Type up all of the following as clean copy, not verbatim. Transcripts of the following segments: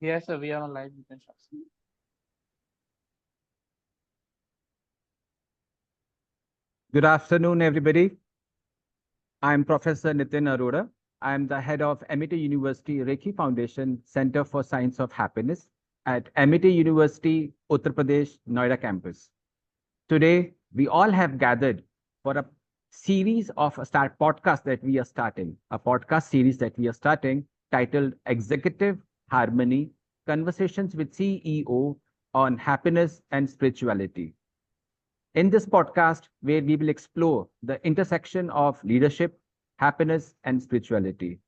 Yes, sir, we are on live. You can start. Good afternoon, everybody. I'm Professor Nitin Arora. I'm the head of Amity University Reiki Foundation Center for Science of Happiness at Amity University, Uttar Pradesh, Noida campus. Today, we all have gathered for a series of podcast that we are starting, a podcast series that we are starting titled Executive Harmony Conversations with CEO on Happiness and Spirituality. In this podcast, where we will explore the intersection of leadership, happiness, and spirituality.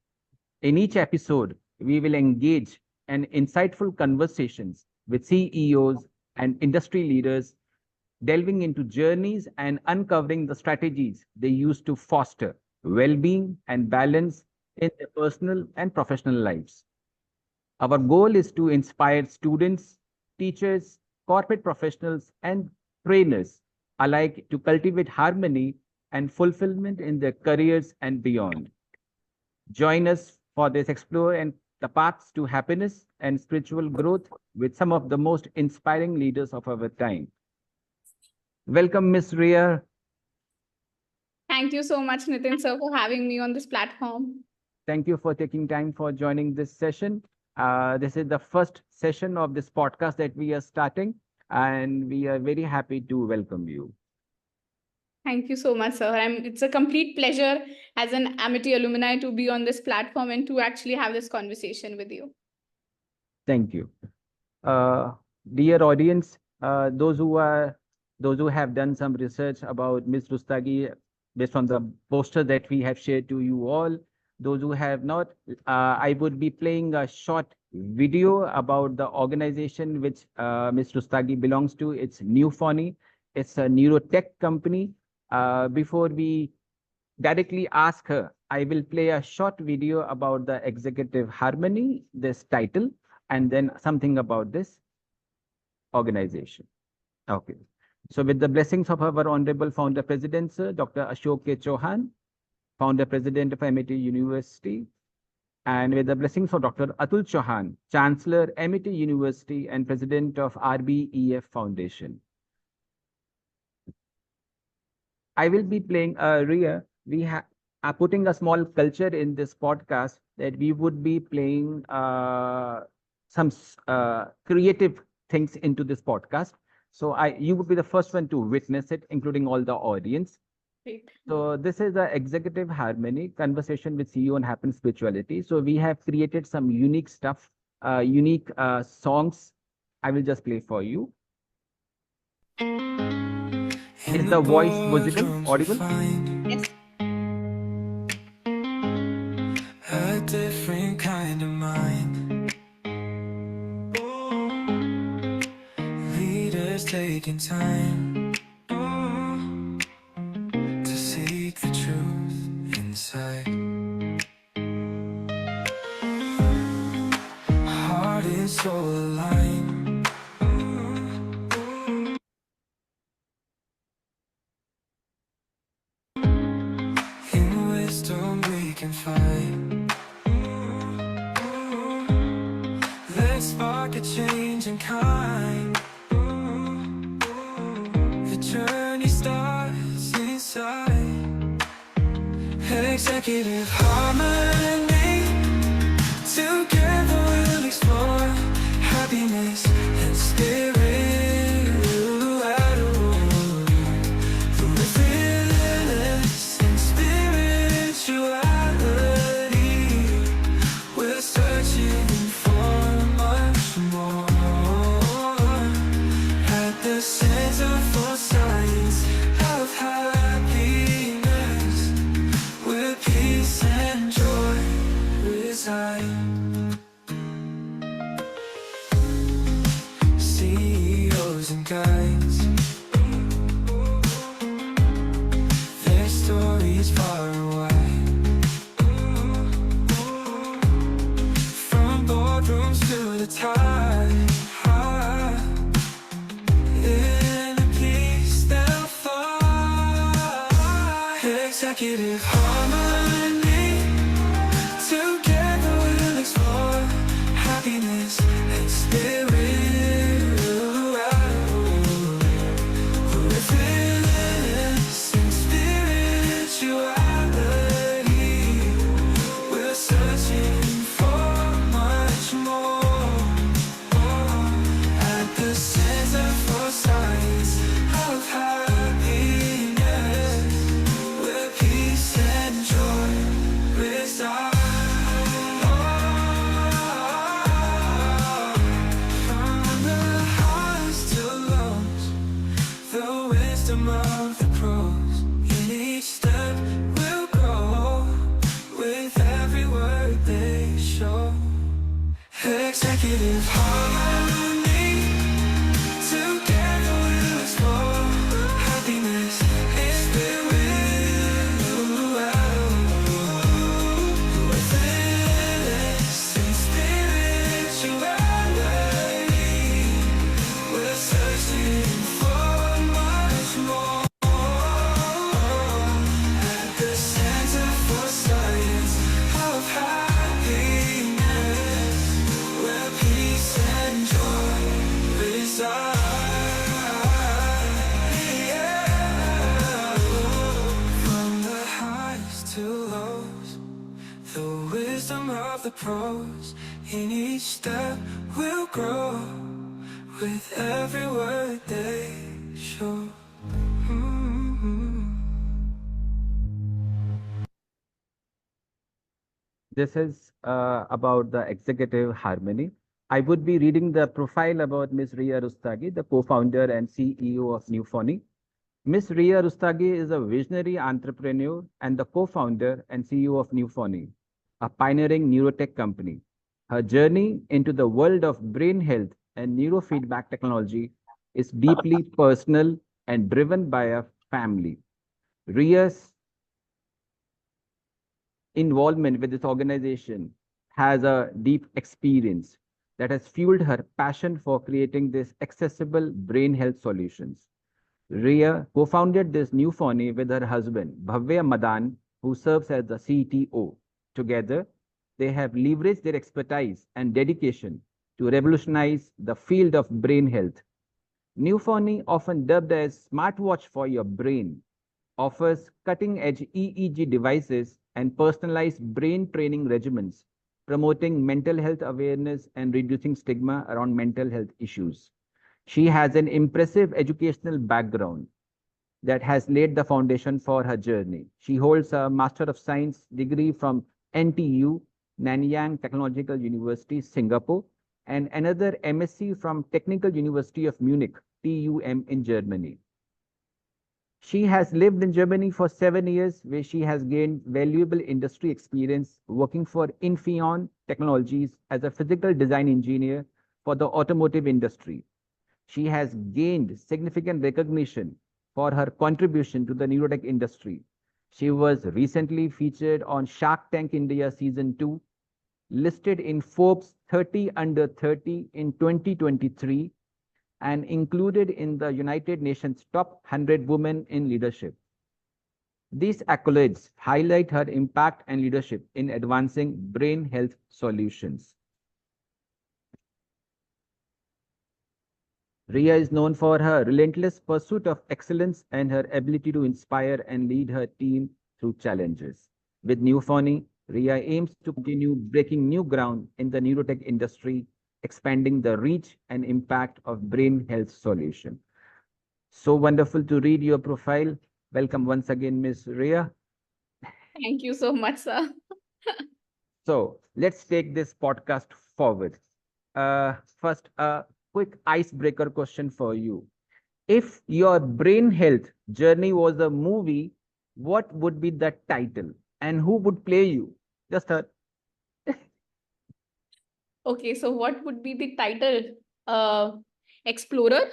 In each episode, we will engage in insightful conversations with CEOs and industry leaders, delving into journeys and uncovering the strategies they use to foster well being and balance in their personal and professional lives. Our goal is to inspire students, teachers, corporate professionals, and trainers alike to cultivate harmony and fulfillment in their careers and beyond. Join us for this explore and the paths to happiness and spiritual growth with some of the most inspiring leaders of our time. Welcome, Miss RIA. Thank you so much, Nitin sir, for having me on this platform. Thank you for taking time for joining this session. This is the first session of this podcast that we are starting, and we are very happy to welcome you. Thank you so much, sir. It's a complete pleasure as an Amity alumni to be on this platform and to actually have this conversation with you. Thank you. Dear audience, those who have done some research about Ms. Rustagi based on the poster that we have shared to you all, those who have not, I would be playing a short video about the organization which Ms. Rustagi belongs to. It's Neuphony. It's a neurotech company. Before we directly ask her, I will play a short video about the executive harmony, this title, and then something about this organization. Okay. So with the blessings of our Honorable Founder President, Sir, Dr. Ashok K. Chauhan, Founder President of Amity University, and with the blessings of Dr. Atul Chauhan, Chancellor, Amity University, and President of RBEF Foundation. I will be playing RIA. We are putting a small culture in this podcast that we would be playing some creative things into this podcast. So you would be the first one to witness it, including all the audience. Great. So this is the executive harmony conversation with CEO on happiness spirituality. So we have created some unique stuff, unique songs. I will just play for you. Is the voice visible, audible? Yes. A different kind of mind. Leaders taking time to seek the truth inside. Heart and soul aligned. In wisdom we can find. Let's spark a change in kind. The journey starts inside. Executive harmony. Together we'll explore happiness and spirit. CEOs and guides, their stories far and wide. From boardrooms to the tide, in a peace they'll fly. Executive harmony. Together we'll explore happiness show. Executive harmony, together we'll explore. Happiness is filled with this and spirituality. We're searching for much more. At the Center for Science of Happiness, where peace and joy reside. Yeah. From the highs to lows, the wisdom of the pros. In each step we'll grow with every word they show. This is about the executive harmony. I would be reading the profile about Ms. RIA Rustagi, the co-founder and CEO of Neuphony. Ms. RIA Rustagi is a visionary entrepreneur and the co-founder and CEO of Neuphony, a pioneering neurotech company. Her journey into the world of brain health and neurofeedback technology is deeply personal and driven by a family. RIA's involvement with this organization has a deep experience that has fueled her passion for creating these accessible brain health solutions. RIA co-founded this Neuphony with her husband, Bhavya Madan, who serves as the CTO. Together, they have leveraged their expertise and dedication to revolutionize the field of brain health. Neuphony, often dubbed as smartwatch for your brain, offers cutting-edge EEG devices and personalized brain training regimens, promoting mental health awareness and reducing stigma around mental health issues. She has an impressive educational background that has laid the foundation for her journey. She holds a Master of Science degree from NTU, Nanyang Technological University, Singapore, and another MSc from Technical University of Munich, TUM, in Germany. She has lived in Germany for 7 years, where she has gained valuable industry experience working for Infineon Technologies as a physical design engineer for the automotive industry. She has gained significant recognition for her contribution to the neurotech industry. She was recently featured on Shark Tank India Season 2, listed in Forbes 30 Under 30 in 2023, and included in the United Nations Top 100 Women in Leadership. These accolades highlight her impact and leadership in advancing brain health solutions. RIA is known for her relentless pursuit of excellence and her ability to inspire and lead her team through challenges. With Neuphony, RIA aims to continue breaking new ground in the neurotech industry, expanding the reach and impact of brain health solution. So wonderful to read your profile. Welcome once again, Ms. RIA. Thank you so much, sir. So let's take this podcast forward. First, a quick icebreaker question for you. If your brain health journey was a movie, what would be the title and who would play you? Just a Okay, so what would be the title? Explorer?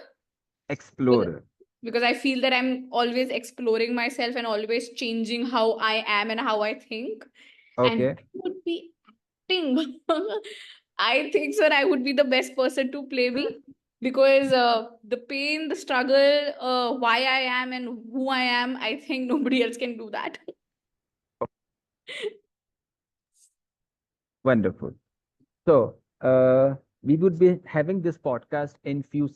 explorer. Because I feel that I'm always exploring myself and always changing how I am and how I think. And Okay. it would be acting. I think, sir, I would be the best person to play me because the pain, the struggle, why I am and who I am, I think nobody else can do that. Wonderful. So we would be having this podcast in few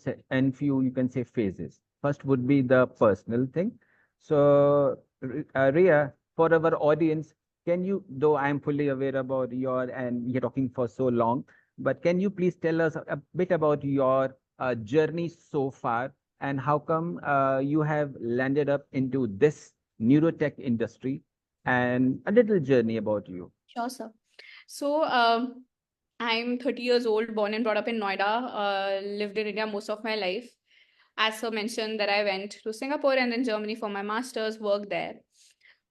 you can say phases. First would be the personal thing. So RIA, for our audience, can you, though I am fully aware about your and we are talking for so long, but can you please tell us a bit about your journey so far and how come you have landed up into this neurotech industry and a little journey about you? Sure, sir. So I'm 30 years old, born and brought up in Noida, lived in India most of my life. As sir mentioned that I went to Singapore and then Germany for my master's, work there.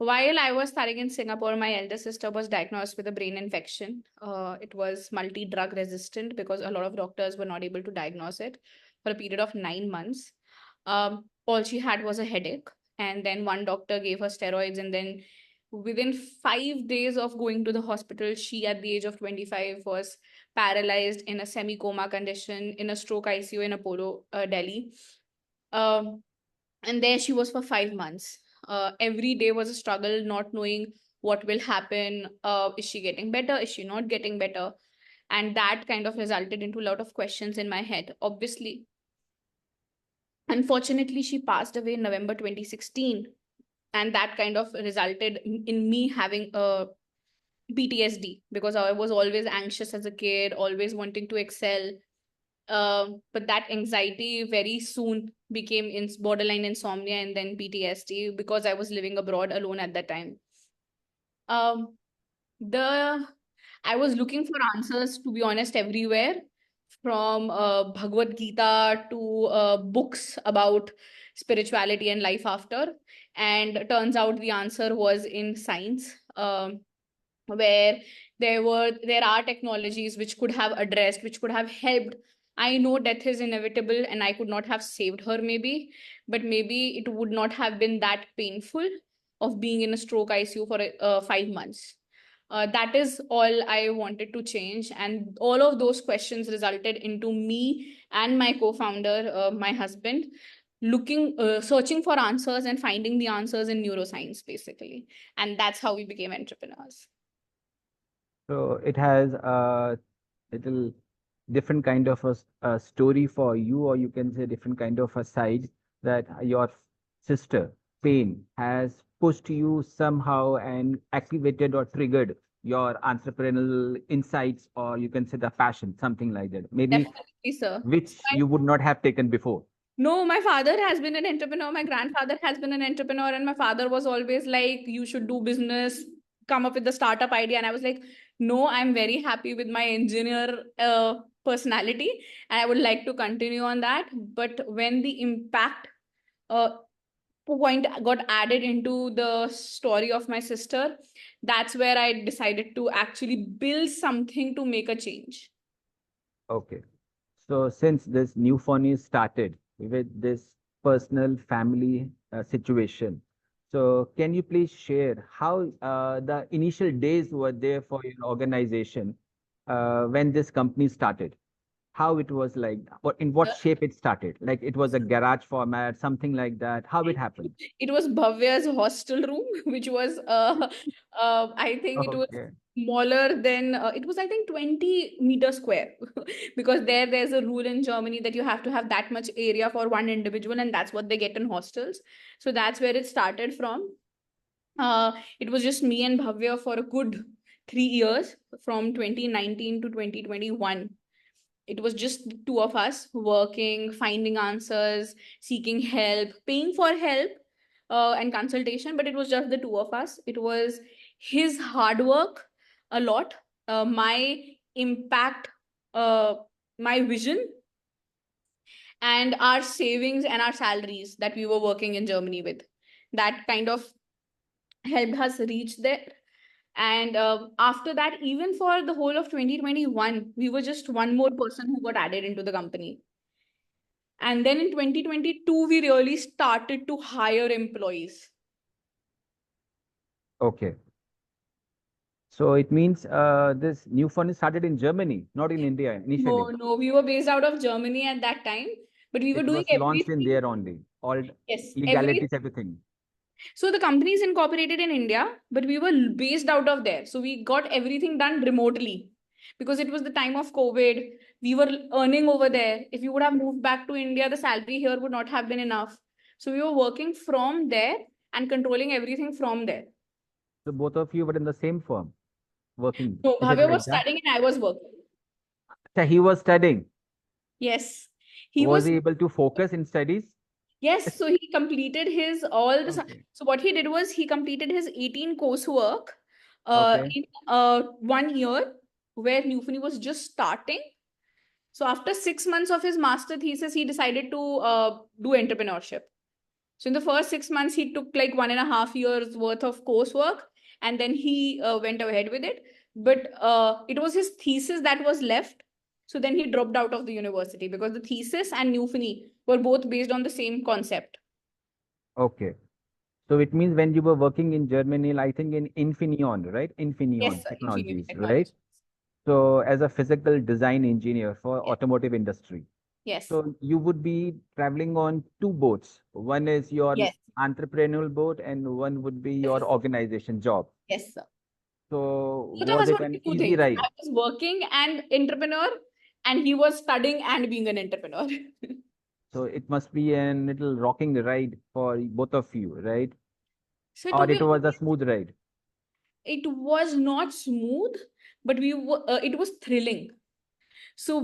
While I was studying in Singapore, my elder sister was diagnosed with a brain infection. It was multi-drug resistant because a lot of doctors were not able to diagnose it for a period of 9 months. All she had was a headache. And then one doctor gave her steroids. And then within 5 days of going to the hospital, she, at the age of 25, was paralyzed in a semi-coma condition in a stroke ICU in Apollo, Delhi. And there she was for 5 months. Every day was a struggle, not knowing what will happen. Is she getting better? Is she not getting better? And that kind of resulted into a lot of questions in my head. Obviously, unfortunately, she passed away in November 2016. And that kind of resulted in me having a PTSD because I was always anxious as a kid, always wanting to excel. But that anxiety very soon became borderline insomnia and then PTSD because I was living abroad alone at that time. I was looking for answers, to be honest, everywhere, from Bhagavad Gita to books about spirituality and life after. And turns out the answer was in science, where there are technologies which could have addressed, which could have helped. I know death is inevitable and I could not have saved her maybe, but maybe it would not have been that painful of being in a stroke ICU for 5 months. That is all I wanted to change. And all of those questions resulted into me and my co-founder, my husband, searching for answers and finding the answers in neuroscience, basically. And that's how we became entrepreneurs. So it has a little different kind of a story for you, or you can say different kind of a side that your sister, Pain, has pushed you somehow and activated or triggered your entrepreneurial insights, or you can say the passion, something like that. Maybe Definitely, sir. which you would not have taken before. No, my father has been an entrepreneur. My grandfather has been an entrepreneur. And my father was always like, you should do business, come up with the startup idea. And I was like, no, I'm very happy with my engineer personality. And I would like to continue on that. But when the impact point got added into the story of my sister, that's where I decided to actually build something to make a change. Okay. So since this Neuphony started with this personal family situation, so can you please share how the initial days were there for your organization when this company started? How it was like, what in what shape it started? Like it was a garage format, something like that. How it happened? It was Bhavya's hostel room, which was I think it was Okay. smaller than it was, I think, 20 meter square. Because there's a rule in Germany that you have to have that much area for one individual, and that's what they get in hostels. So that's where it started from. It was just me and Bhavya for a good 3 years, from 2019 to 2021. It was just the two of us working, finding answers, seeking help, paying for help and consultation, but it was just the two of us. It was his hard work a lot, my impact, my vision, and our savings and our salaries that we were working in Germany with. That kind of helped us reach there. And after that, even for the whole of 2021, we were just one more person who got added into the company. And then in 2022, we really started to hire employees. Okay. So it means this Neuphony started in Germany, not in India initially. No, we were based out of Germany at that time, but we were It doing was launched in everything. there only. All Yes, legalities, everything. So the company is incorporated in India, but we were based out of there. So we got everything done remotely because it was the time of COVID. We were earning over there. If we would have moved back to India, the salary here would not have been enough. So we were working from there and controlling everything from there. So both of you were in the same firm, working. No, Is it Bhavya like was that? studying and I was working. So he was studying. Yes. Was he able to focus in studies? Yes, so he completed his all the. Okay. So what he did was he completed his 18 coursework Okay. in 1 year, where Neuphony was just starting. So after 6 months of his master thesis, he decided to do entrepreneurship. So in the first 6 months, he took like 1.5 years worth of coursework, and then he went ahead with it. But it was his thesis that was left. So then he dropped out of the university because the thesis and Neuphony were both based on the same concept. Okay. So it means when you were working in Germany, I think in Infineon, right? Infineon Yes, sir. Technologies, Engineering right? technology. So as a physical design engineer for Yes. automotive industry. Yes. So you would be traveling on two boats. One is your Yes. entrepreneurial boat and one would be your organization job. Yes, sir. So So I was was it working an two easy things. ride? I was working and entrepreneur, and he was studying and being an entrepreneur. So it must be a little rocking ride for both of you, right? So to Or be it was a honest, smooth ride? it was not smooth, but it was thrilling. So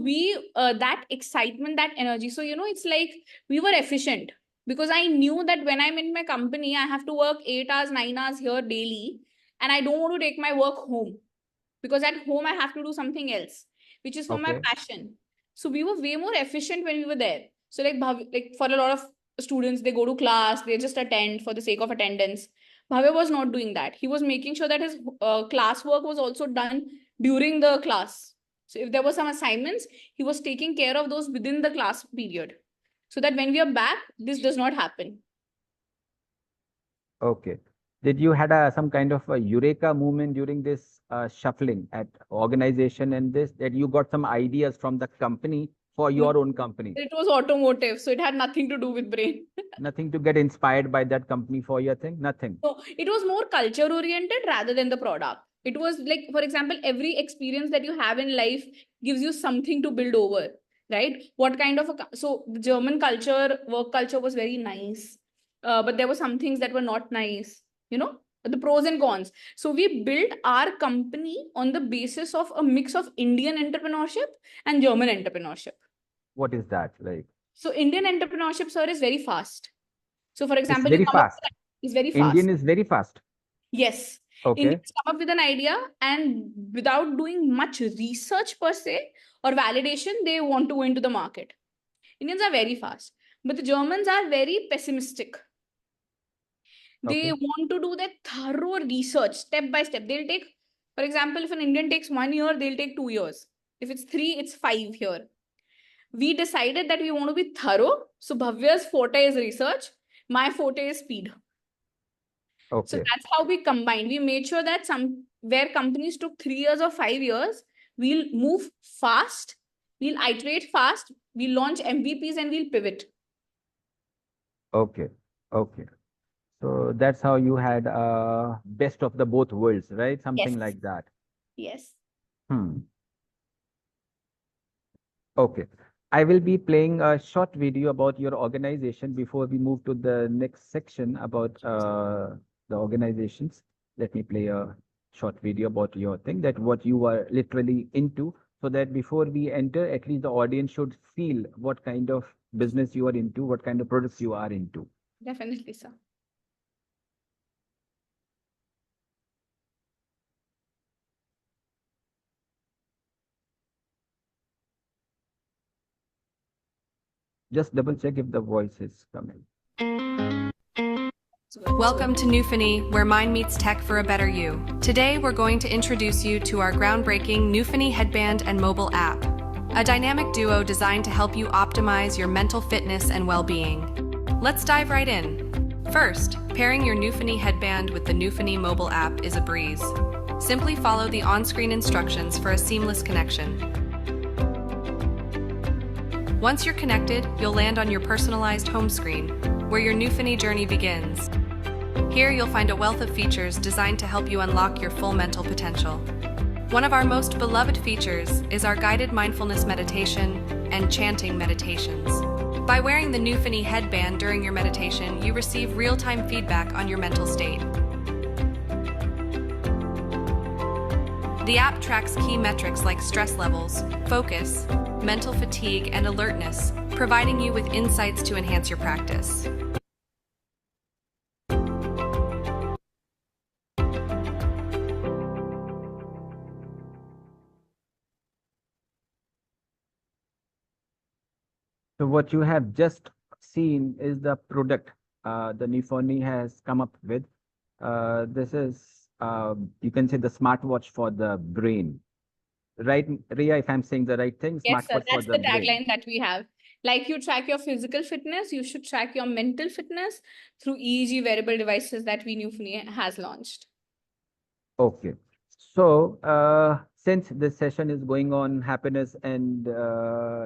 that excitement, that energy. So, it's like we were efficient because I knew that when I'm in my company, I have to work 8 hours, 9 hours here daily. And I don't want to take my work home because at home I have to do something else, which is for my Okay. passion. So we were way more efficient when we were there. So like for a lot of students, they go to class, they just attend for the sake of attendance. Bhavya was not doing that. He was making sure that his class work was also done during the class. So if there were some assignments, he was taking care of those within the class period, so that when we are back, this does not happen. Okay. Did you had some kind of a eureka moment during this shuffling at organization and this that you got some ideas from the company for No, your own company? it was automotive, so it had nothing to do with brain. Nothing to get inspired by that company for your thing? Nothing. So it was more culture oriented rather than the product. It was like, for example, every experience that you have in life gives you something to build over, right? What kind of so the German culture, work culture was very nice, but there were some things that were not nice, the pros and cons. So we built our company on the basis of a mix of Indian entrepreneurship and German entrepreneurship. What is that like? So Indian entrepreneurship, sir, is very fast. So for It's example, you very come up fast. with is very Indian fast. is very fast. Yes. Okay. Indians come up with an idea and without doing much research per se or validation, they want to go into the market. Indians are very fast, but the Germans are very pessimistic. They Okay. want to do that thorough research step by step. They'll take, for example, if an Indian takes 1 year, they'll take 2 years. If it's 3, it's 5 here. We decided that we want to be thorough. So Bhavya's forte is research. My forte is speed. So Okay. that's how we combined. We made sure that where companies took 3 years or 5 years, we'll move fast, we'll iterate fast, we'll launch MVPs and we'll pivot. Okay. Okay. So that's how you had best of the both worlds, right? Something Yes. like that. Yes. Okay. I will be playing a short video about your organization before we move to the next section about the organizations. Let me play a short video about your thing, that what you are literally into, so that before we enter, at least the audience should feel what kind of business you are into, what kind of products you are into. Definitely, sir. Just double check if the voice is coming. Welcome to Neuphony, where mind meets tech for a better you. Today, we're going to introduce you to our groundbreaking Neuphony headband and mobile app, a dynamic duo designed to help you optimize your mental fitness and well-being. Let's dive right in. First, pairing your Neuphony headband with the Neuphony mobile app is a breeze. Simply follow the on-screen instructions for a seamless connection. Once you're connected, you'll land on your personalized home screen, where your Neuphony journey begins. Here you'll find a wealth of features designed to help you unlock your full mental potential. One of our most beloved features is our guided mindfulness meditation and chanting meditations. By wearing the Neuphony headband during your meditation, you receive real-time feedback on your mental state. The app tracks key metrics like stress levels, focus, mental fatigue, and alertness, providing you with insights to enhance your practice. So what you have just seen is the product the Neuphony has come up with. This is, you can say, the smartwatch for the brain. Right, Ria, if I'm saying the right thing, Yes, sir. smartwatch for That's the the brain. tagline that we have. Like you track your physical fitness, you should track your mental fitness through EEG wearable devices that we Neuphony has launched. Okay. So, since this session is going on happiness and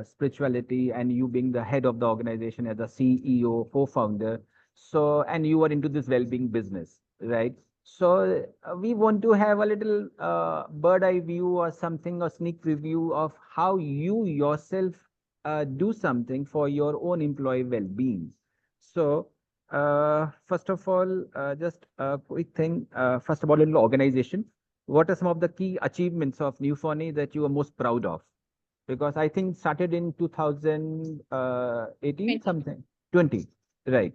spirituality, and you being the head of the organization as a CEO, co-founder, so, and you are into this well-being business, right? So, we want to have a little bird eye view or something, or sneak preview of how you yourself do something for your own employee well-being. So, first of all, just a quick thing. First of all, a little organization. What are some of the key achievements of Neuphony that you are most proud of? Because I think started in 2018, 20. something, 20, right?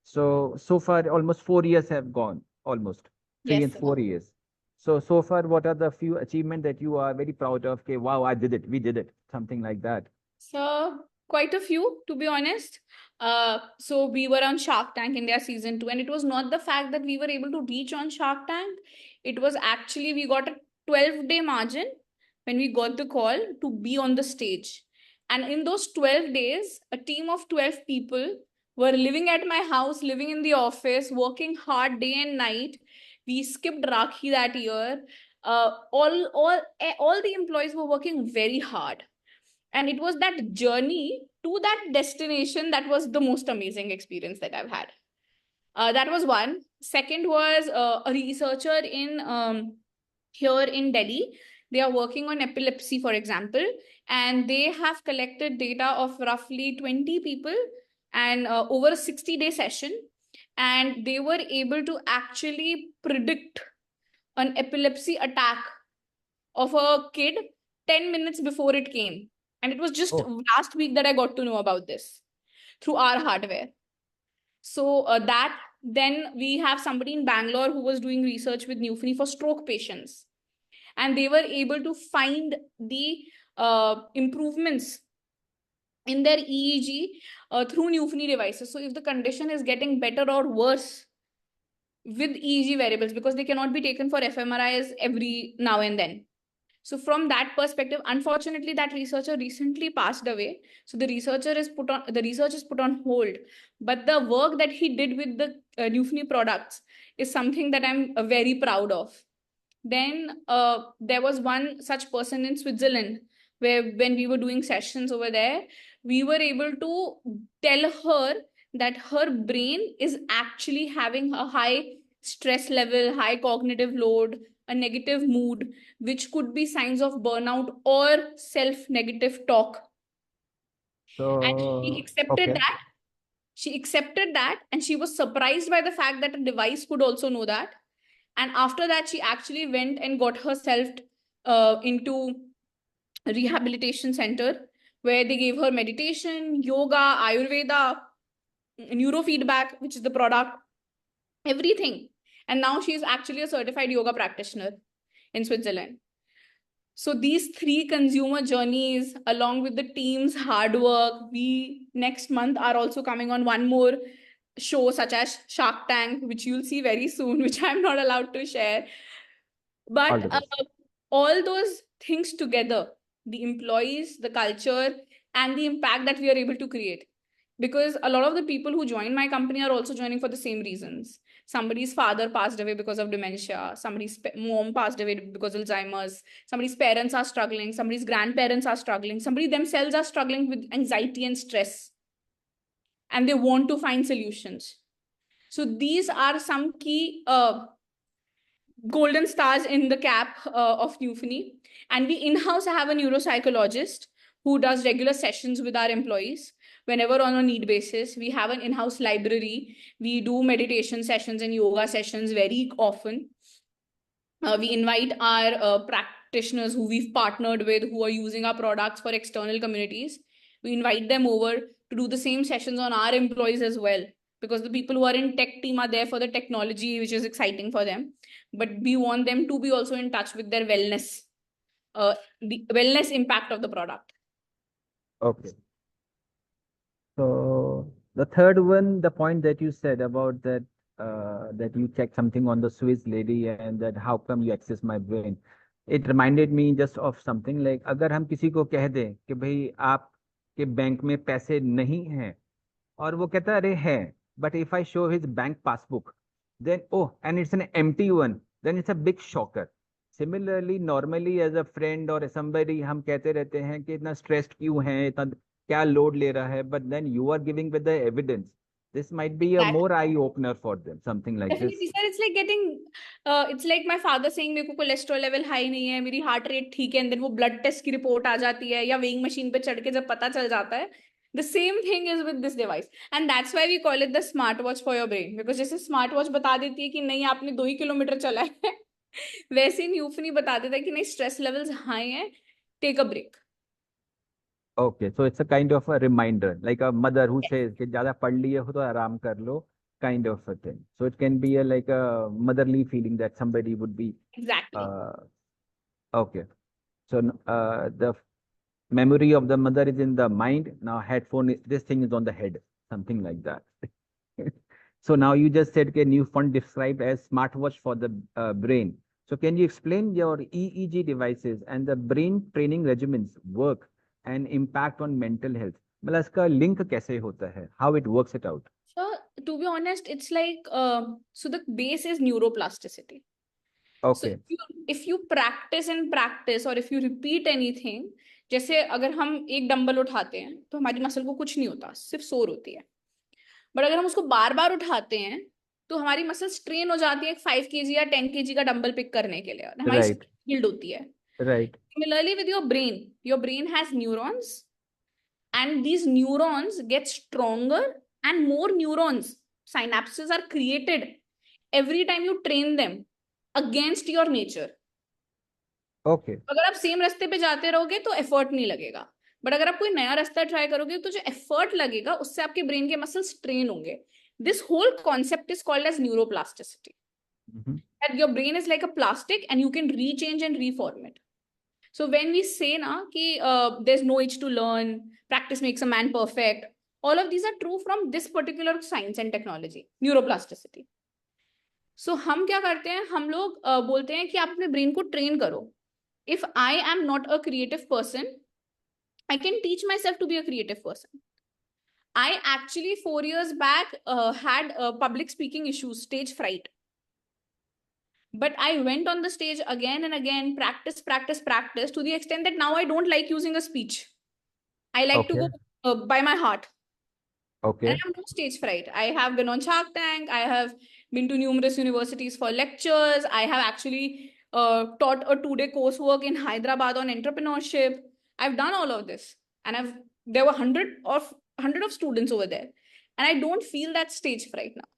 So far, almost 4 years have gone, almost three Yes, and sir. 4 years. So far, what are the few achievements that you are very proud of? Okay, wow, I did it, we did it, something like that. So quite a few, to be honest. So we were on Shark Tank India season 2, and it was not the fact that we were able to reach on Shark Tank. It was actually we got a 12-day margin when we got the call to be on the stage. And in those 12 days, a team of 12 people were living at my house, living in the office, working hard day and night. We skipped Rakhi that year. All the employees were working very hard, and it was that journey to that destination that was the most amazing experience that I've had. That was one. Second was a researcher in here in Delhi. They are working on epilepsy, for example, and they have collected data of roughly 20 people and over a 60-day session, and they were able to actually predict an epilepsy attack of a kid 10 minutes before it came. And it was just last week that I got to know about this through our hardware. So then we have somebody in Bangalore who was doing research with Neuphony for stroke patients. And they were able to find the improvements in their EEG through Neuphony devices. So if the condition is getting better or worse with EEG variables, because they cannot be taken for fMRIs every now and then. So from that perspective, unfortunately, that researcher recently passed away. So the research is put on hold. But the work that he did with the Neuphony products is something that I'm very proud of. Then there was one such person in Switzerland, where when we were doing sessions over there, we were able to tell her that her brain is actually having a high stress level, high cognitive load, a negative mood, which could be signs of burnout or self-negative talk. And she accepted that. She accepted that, and she was surprised by the fact that a device could also know that. And after that, she actually went and got herself into a rehabilitation center, where they gave her meditation, yoga, Ayurveda, neurofeedback, which is the product, everything. And now she is actually a certified yoga practitioner in Switzerland. So these three consumer journeys, along with the team's hard work, we next month are also coming on one more show, such as Shark Tank, which you'll see very soon, which I'm not allowed to share. But all those things together, the employees, the culture, and the impact that we are able to create. Because a lot of the people who join my company are also joining for the same reasons. Somebody's father passed away because of dementia. Somebody's mom passed away because of Alzheimer's. Somebody's parents are struggling. Somebody's grandparents are struggling. Somebody themselves are struggling with anxiety and stress. And they want to find solutions. So these are some key golden stars in the cap of Neuphony. And we in-house have a neuropsychologist who does regular sessions with our employees. Whenever on a need basis, we have an in-house library. We do meditation sessions and yoga sessions very often. We invite our practitioners who we've partnered with, who are using our products for external communities. We invite them over to do the same sessions on our employees as well, because the people who are in tech team are there for the technology, which is exciting for them. But we want them to be also in touch with their wellness, the wellness impact of the product. Okay. So The third one, the point that you said about that, that you checked something on the Swiss lady and that how come you access my brain. It reminded me just of something like अगर हम किसी को कह दें कि भाई आपके bank में पैसे नहीं हैं और वो कहता है अरे है, but if I show his bank passbook, then oh, and it's an empty one, then it's a big shocker. Similarly, normally as a friend or somebody हम कहते रहते हैं कि इतना stressed क्यों है, इतना क्या load ले रहा है, but then you are giving with the evidence. This might be a more eye opener for them, something like this. Definitely, sir. It's like getting, it's like my father saying मेरे को cholesterol level high नहीं है, मेरी heart rate ठीक है, and then वो blood test की report आ जाती है, या weighing machine पे चढ़ के जब पता चल जाता है. The same thing is with this device, and that's why we call it the smartwatch for your brain, because जैसे smartwatch बता देती है कि नहीं आपने 2 ही किलोमीटर चला है, वैसे न्यूफनी बता देता है कि नहीं stress levels high हैं, take a break. Okay, so it's a kind of a reminder, like a mother who says कि ज़्यादा पढ़ लिए हो तो आराम कर लो, kind of a thing. So it can be like a motherly feeling that somebody would be. Exactly. Okay. So the memory of the mother is in the mind. Now headphone, this thing is on the head, something like that. So now you just said a new font described as smartwatch for the brain. So can you explain your EEG devices and the brain training regimens work and impact on mental health? मतलब इसका link कैसे होता है? How it works it out? So to be honest, it's like, so the base is neuroplasticity. Okay. So if you practice and practice, or if you repeat anything, जैसे अगर हम एक dumbbell उठाते हैं तो हमारी मसल को कुछ नहीं होता, सिर्फ सोर होती है. बट अगर हम उसको बार बार उठाते हैं तो हमारी मसल स्ट्रेन हो जाती है 5 kg या 10 kg का डंबल पिक करने के लिए, और हमारी बिल्ड होती है. Right. Similarly with your brain has neurons, and these neurons get stronger, and more neurons, synapses are created every time you train them against your nature. Okay. अगर आप सेम रास्ते पे जाते रहोगे तो एफर्ट नहीं लगेगा, बट अगर आप कोई नया रास्ता ट्राई करोगे तो जो एफर्ट लगेगा उससे आपके ब्रेन के मसल स्ट्रेन होंगे. This whole concept is called as neuroplasticity. That your brain is like a plastic and you can rechange and reform it. So when we say na ki there's no age to learn, practice makes a man perfect, all of these are true from this particular science and technology, neuroplasticity. So हम क्या करते हैं, हम लोग बोलते हैं कि आप अपने ब्रेन को ट्रेन करो. If I am not a creative person, I can teach myself to be a creative person. I actually 4 years back had public speaking issues, stage fright. But I went on the stage again and again, practice to the extent that now I don't like using a speech. I like to go by my heart. Okay. And I have no stage fright. I have been on Shark Tank. I have been to numerous universities for lectures. I have actually taught a 2-day coursework in Hyderabad on entrepreneurship. I've done all of this. And there were 100 of students over there. And I don't feel that stage fright now.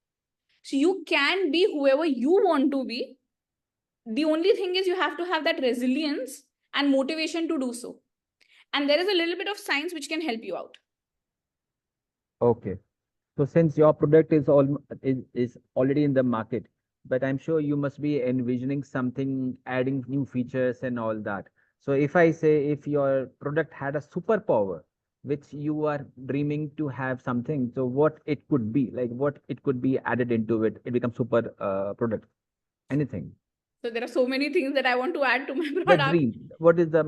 So you can be whoever you want to be. The only thing is you have to have that resilience and motivation to do so. And there is a little bit of science which can help you out. Okay. So since your product is already in the market, but I'm sure you must be envisioning something, adding new features and all that. So if I say if your product had a superpower, which you are dreaming to have something, so what it could be, like what it could be added into it, it becomes super product, anything. So there are so many things that I want to add to my The product. dream, what is the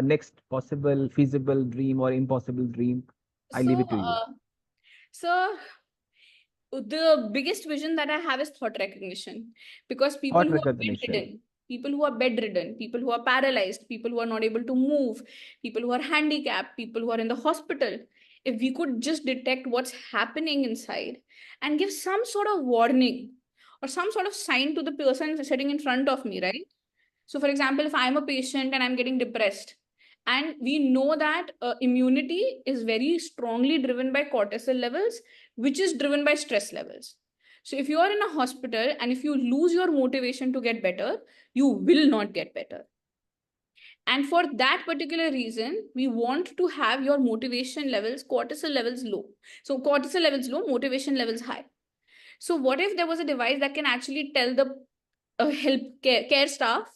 next possible, feasible dream or impossible dream? I leave it to you. So the biggest vision that I have is thought recognition, because people Thought who are recognition. bedridden, people who are bedridden, people who are paralyzed, people who are not able to move, people who are handicapped, people who are in the hospital, if we could just detect what's happening inside and give some sort of warning or some sort of sign to the person sitting in front of me, right? So for example, if I'm a patient and I'm getting depressed, and we know that immunity is very strongly driven by cortisol levels, which is driven by stress levels. So if you are in a hospital and if you lose your motivation to get better, you will not get better. And for that particular reason, we want to have your motivation levels, cortisol levels low. So cortisol levels low, motivation levels high. So what if there was a device that can actually tell the care staff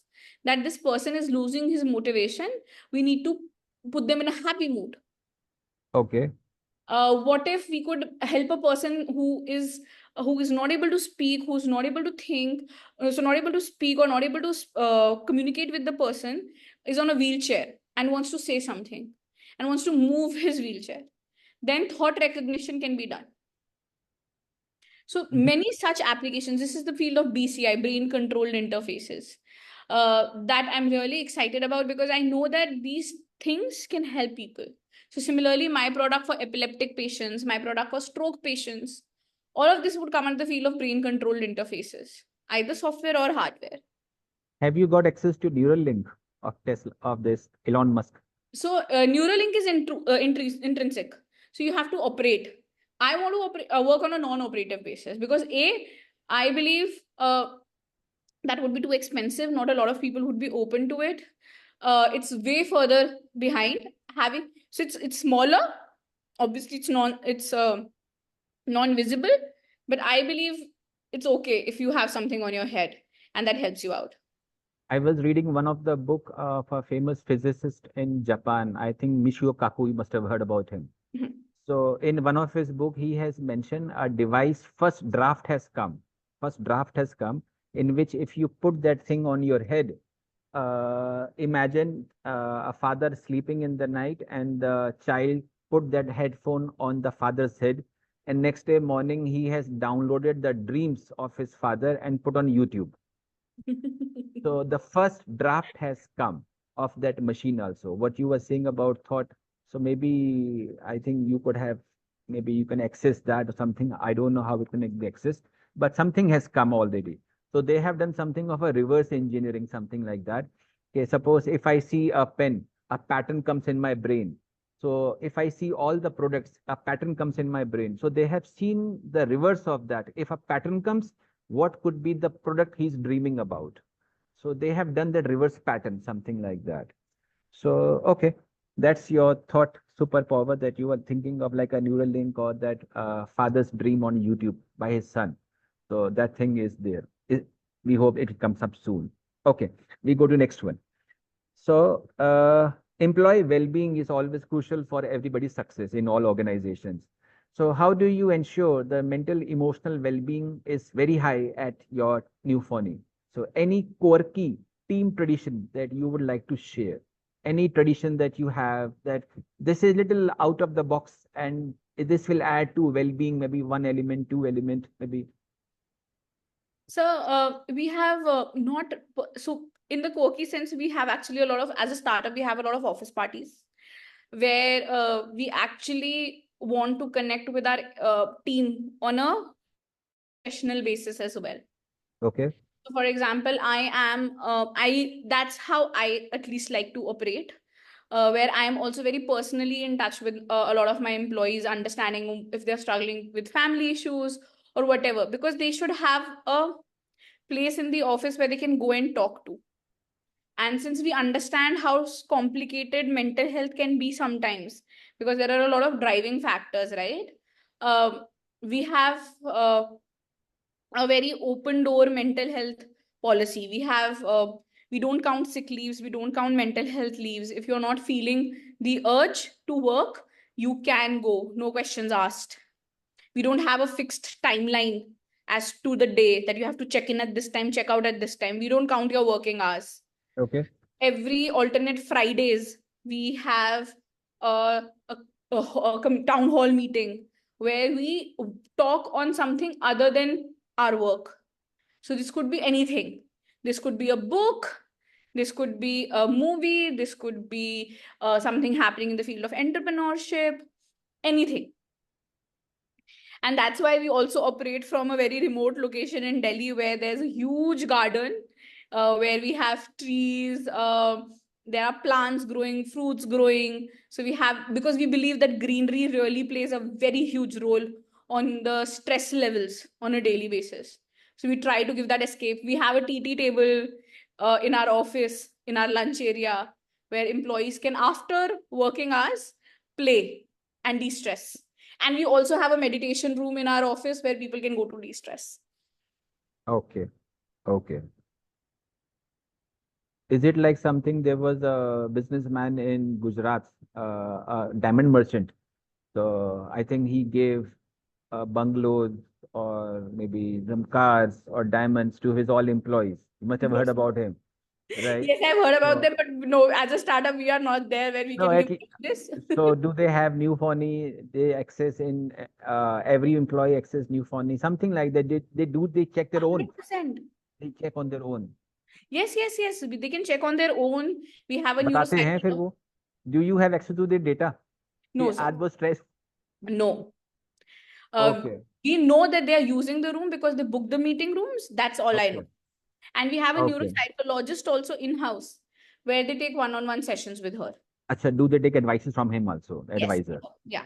that this person is losing his motivation, we need to put them in a happy mood. Okay. What if we could help a person who is not able to speak, who's not able to think, so not able to speak or not able to communicate with the person, is on a wheelchair and wants to say something and wants to move his wheelchair? Then thought recognition can be done. So many such applications. This is the field of BCI, brain controlled interfaces, that I'm really excited about, because I know that these things can help people. So similarly, my product for epileptic patients, my product for stroke patients, all of this would come under the field of brain controlled interfaces, either software or hardware. Have you got access to Neuralink of Tesla, of this Elon Musk? So Neuralink is intrinsic. So you have to operate. I want to work on a non-operative basis, because I believe that would be too expensive. Not a lot of people would be open to it. It's way further behind having. So it's smaller. Obviously, it's non-visible. But I believe it's okay if you have something on your head and that helps you out. I was reading one of the book of a famous physicist in Japan. I think Michio Kaku, you must have heard about him. Mhm. So in one of his book, he has mentioned a device, first draft has come, in which if you put that thing on your head, imagine a father sleeping in the night and the child put that headphone on the father's head, and next day morning he has downloaded the dreams of his father and put on YouTube. So the first draft has come of that machine also. What you were saying about thought, so maybe I think you could have, maybe you can access that or something. I don't know how it can be accessed, but something has come already. So they have done something of a reverse engineering, something like that. Okay, suppose if I see a pen, a pattern comes in my brain. So if I see all the products, a pattern comes in my brain. So they have seen the reverse of that. If a pattern comes, what could be the product he's dreaming about? So they have done that reverse pattern, something like that. So, okay, that's your thought superpower that you are thinking of, like a neural link or that father's dream on YouTube by his son. So that thing is there. We hope it comes up soon. Okay, we go to next one. So employee well-being is always crucial for everybody's success in all organizations. So how do you ensure the mental emotional well-being is very high at your Neuphony? So any quirky team tradition that you would like to share? Any tradition that you have that this is little out of the box and this will add to well-being, maybe one element, two element, maybe? So we have not, so in the quirky sense, we have actually a lot of, as a startup, we have a lot of office parties where we actually want to connect with our team on a professional basis as well. Okay. So for example, that's how I at least like to operate, where I am also very personally in touch with a lot of my employees, understanding if they're struggling with family issues or whatever, because they should have a place in the office where they can go and talk to. And since we understand how complicated mental health can be sometimes, because there are a lot of driving factors, right? We have a very open door mental health policy. We don't count sick leaves, we don't count mental health leaves. If you're not feeling the urge to work, you can go, no questions asked. We don't have a fixed timeline as to the day that you have to check in at this time, check out at this time. We don't count your working hours. Okay. Every alternate Fridays, we have a town hall meeting where we talk on something other than our work. So this could be anything. This could be a book. This could be a movie. This could be something happening in the field of entrepreneurship, anything. And that's why we also operate from a very remote location in Delhi, where there's a huge garden, where we have trees, there are plants growing, fruits growing. So because we believe that greenery really plays a very huge role on the stress levels on a daily basis. So we try to give that escape. We have a TT table in our office, in our lunch area, where employees can, after working hours, play and de-stress. And we also have a meditation room in our office where people can go to de-stress. Okay. Okay. Is it like something, there was a businessman in Gujarat, a diamond merchant. So I think he gave bungalows or maybe some cars or diamonds to his all employees. You must have heard Yes. about him, right? Yes, I've heard about So, them, but no, as a startup, we are not there where we no, can give this. so do they have Neuphony? They access in every employee access Neuphony, something like that. They check their own. 100%. They check on their own. Yes, yes, yes. They can check on their own. We have a बताते हैं फिर neuropsychologist. वो. Do you have access to their data? No, कि sir. आज वो stress. No. Okay. We know that they are using the room because they book the meeting rooms. That's all I know. Okay. And we have a Okay. neuropsychologist also in-house where they take one-on-one sessions with her. Acha, do they take advices from him also? Yes. Advisor. Yeah.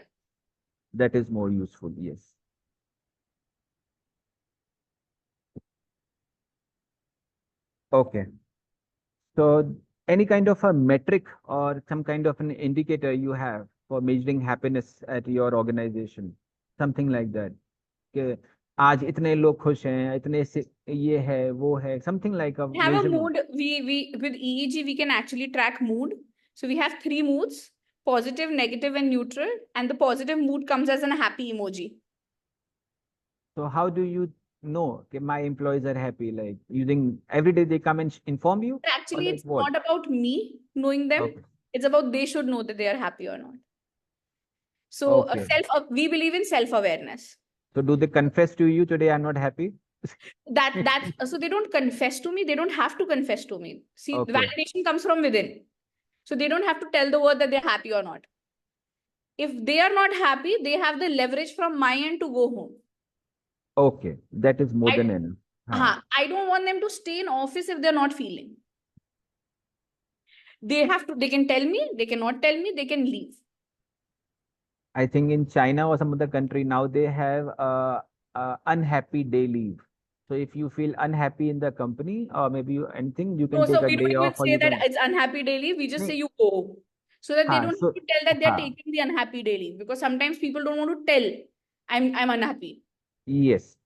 That is more useful. Yes. Okay. So any kind of a metric or some kind of an indicator you have for measuring happiness at your organization, something like that. कि आज इतने लोग खुश हैं, इतने से ये है, वो है, something like a We have a measurement. mood. We with EEG, we can actually track mood. So we have 3 moods: positive, negative, and neutral. And the positive mood comes as a happy emoji. So how do you know that my employees are happy? Like using every day they come and inform you? But actually, like it's what? not about me knowing them. Okay. It's about they should know that they are happy or not. So Okay. we believe in self-awareness. So do they confess to you today I'm not happy? That's so they don't confess to me. They don't have to confess to me. See, the Okay. validation comes from within. So they don't have to tell the world that they're happy or not. If they are not happy, they have the leverage from my end to go home. Okay. That is more than enough. I don't want them to stay in office if they're not feeling. They can tell me, they cannot tell me, they can leave. I think in China or some other country now they have a unhappy day leave. So if you feel unhappy in the company or maybe anything, you can No, take so a we don't day even off or say you that can. it's unhappy day leave. We just say Nee. you go. So that they don't So, have to tell that they're हाँ. taking the unhappy day leave. Because sometimes people don't want to tell, I'm unhappy. Yes.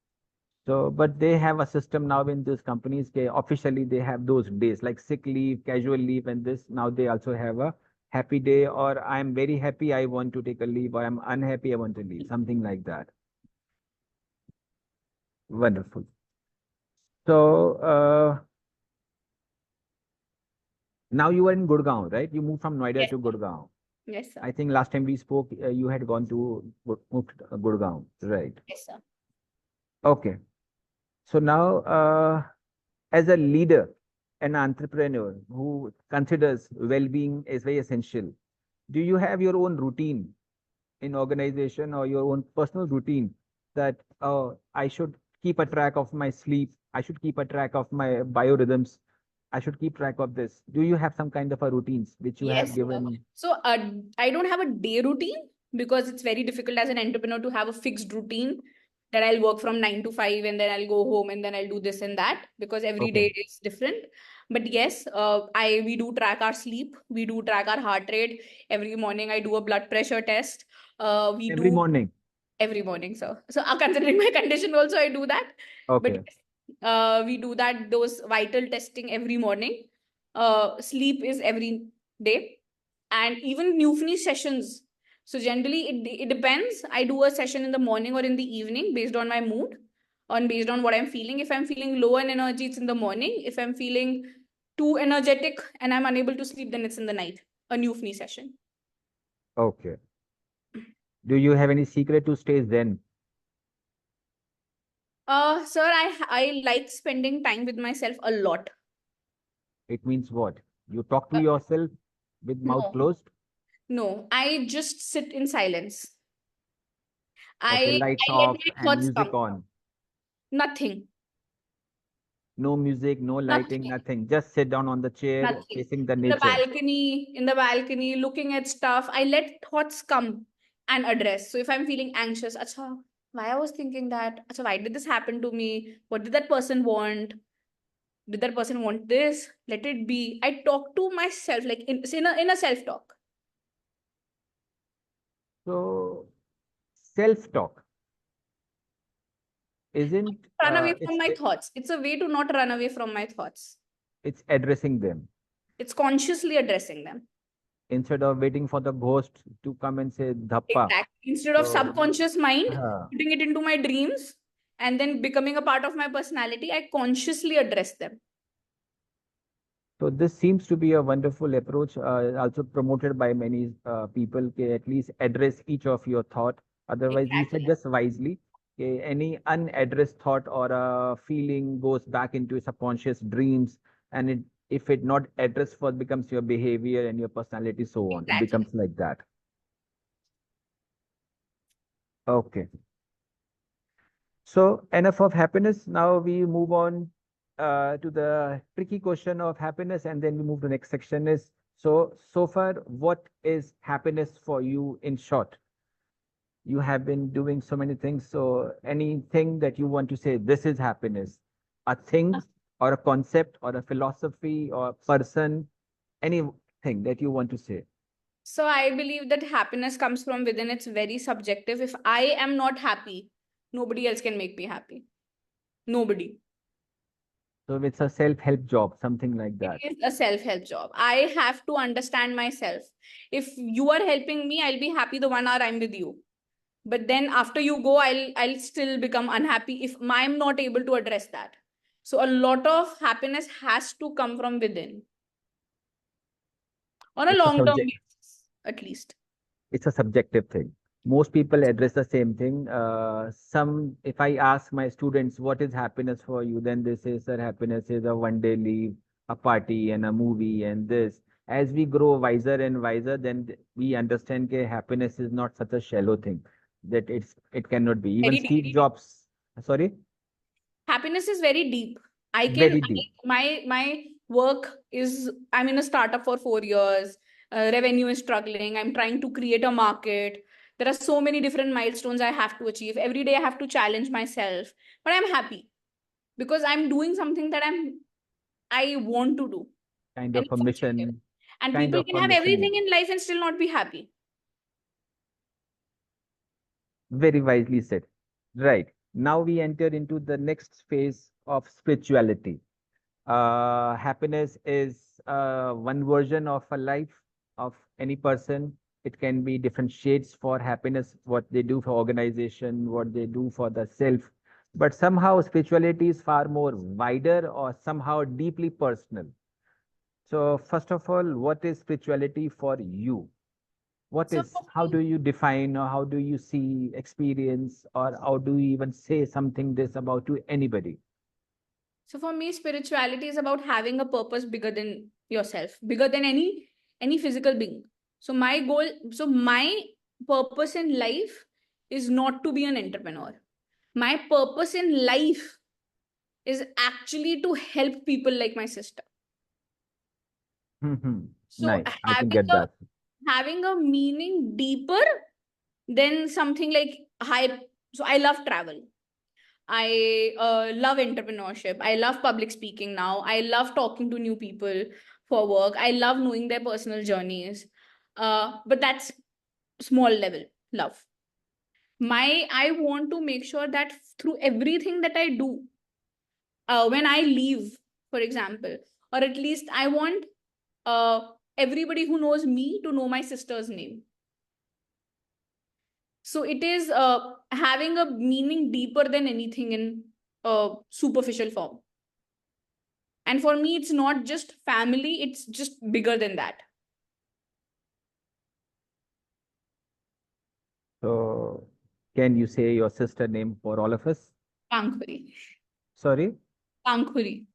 So, but they have a system now in these companies. Officially, they have those days like sick leave, casual leave, and this. Now they also have a happy day, or I'm very happy, I want to take a leave, or I'm unhappy, I want to leave, something like that. Wonderful. So, now you are in Gurgaon, right? You moved from Noida Yes, to sir. Gurgaon. Yes, sir. I think last time we spoke, you had gone to moved to Gurgaon, right? Yes, sir. Okay. So now, as a leader, an entrepreneur who considers well-being is very essential, do you have your own routine in organization or your own personal routine that I should keep a track of my sleep, I should keep a track of my biorhythms, I should keep track of this? Do you have some kind of a routines which you Yes, have given? so I don't have a day routine because it's very difficult as an entrepreneur to have a fixed routine that I'll work from 9 to 5 and then I'll go home and then I'll do this and that because every day is different. But yes, we do track our sleep, we do track our heart rate. Every morning I do a blood pressure test. Every morning. Every morning, sir. So considering my condition also, I do that. Okay. But we do that, those vital testing every morning. Sleep is every day. And even Neuphony sessions. So generally, it depends. I do a session in the morning or in the evening based on my mood, based on what I'm feeling. If I'm feeling low in energy, it's in the morning. If I'm feeling too energetic and I'm unable to sleep, then it's in the night. A Neuphony session. Okay. Do you have any secret to stay zen? Sir, I like spending time with myself a lot. It means what? You talk to yourself with mouth No. closed? No, I just sit in silence. Okay, lights I off let my and thoughts music come. on. Nothing. No music, no lighting, nothing. Just sit down on the chair, Nothing. facing the In nature. the balcony, looking at stuff. I let thoughts come and address. So if I'm feeling anxious, acha, why I was thinking that? Acha, why did this happen to me? What did that person want? Did that person want this? Let it be. I talk to myself, like in a self-talk. So, self-talk isn't Run away from my thoughts. It's a way to not run away from my thoughts. it's addressing them. It's consciously addressing them. instead of waiting for the ghost to come and say dhappa. Exactly. Instead of So, subconscious mind, uh, putting it into my dreams and then becoming a part of my personality, I consciously address them. so this seems to be a wonderful approach, also promoted by many people. At least address each of your thought. Otherwise, you said Exactly. just wisely. Any unaddressed thought or a feeling goes back into subconscious dreams, and if it not addressed first becomes your behavior and your personality, so on. It Exactly. becomes like that. Okay. So enough of happiness. Now we move on to the tricky question of happiness, and then we move to the next section is, so far, what is happiness for you in short? You have been doing so many things. So anything that you want to say, this is happiness, a thing or a concept or a philosophy or a person, anything that you want to say. So I believe that happiness comes from within. It's very subjective. If I am not happy, nobody else can make me happy. Nobody. So it's a self-help job, something like that. It is a self-help job. I have to understand myself. If you are helping me, I'll be happy the 1 hour I'm with you. But then after you go, I'll still become unhappy if I'm not able to address that. So a lot of happiness has to come from within. On a It's a long-term subject. basis, at least. It's a subjective thing. Most people address the same thing. If I ask my students, what is happiness for you? Then they say, sir, happiness is a 1 day leave, a party and a movie and this. As we grow wiser and wiser, then we understand that happiness is not such a shallow thing, that it cannot be. Even Very Steve deep. Jobs, sorry, Happiness is very deep. very deep. My work is, I'm in a startup for 4 years. Revenue is struggling. I'm trying to create a market. There are so many different milestones I have to achieve. Every day I have to challenge myself, but I'm happy because I'm doing something that I want to do. Kind And of a it's subjective. mission, And kind people of can a have mission. everything in life and still not be happy. Very wisely said. Right. Now we enter into the next phase of spirituality. Happiness is one version of a life of any person. It can be different shades for happiness, what they do for organization, what they do for the self. But somehow spirituality is far more wider or somehow deeply personal. So first of all, what is spirituality for you? So for How me, do you define or how do you see, experience, or how do you even say something this about to anybody? spirituality is about having a purpose bigger than yourself, bigger than any physical being. My purpose in life is not to be an entrepreneur. My purpose in life is actually to help people like my sister. So Nice. I can get that. having a meaning deeper than something like high. So I love travel. I love entrepreneurship. I love public speaking now. I love talking to new people for work. I love knowing their personal journeys. But that's small level love. I want to make sure that through everything that I do, when I leave, for example, or at least I want everybody who knows me to know my sister's name. So it is having a meaning deeper than anything in superficial form. And for me, it's not just family, it's just bigger than that. So, can you say your sister name for all of us? Pankhuri. Sorry, Pankhuri.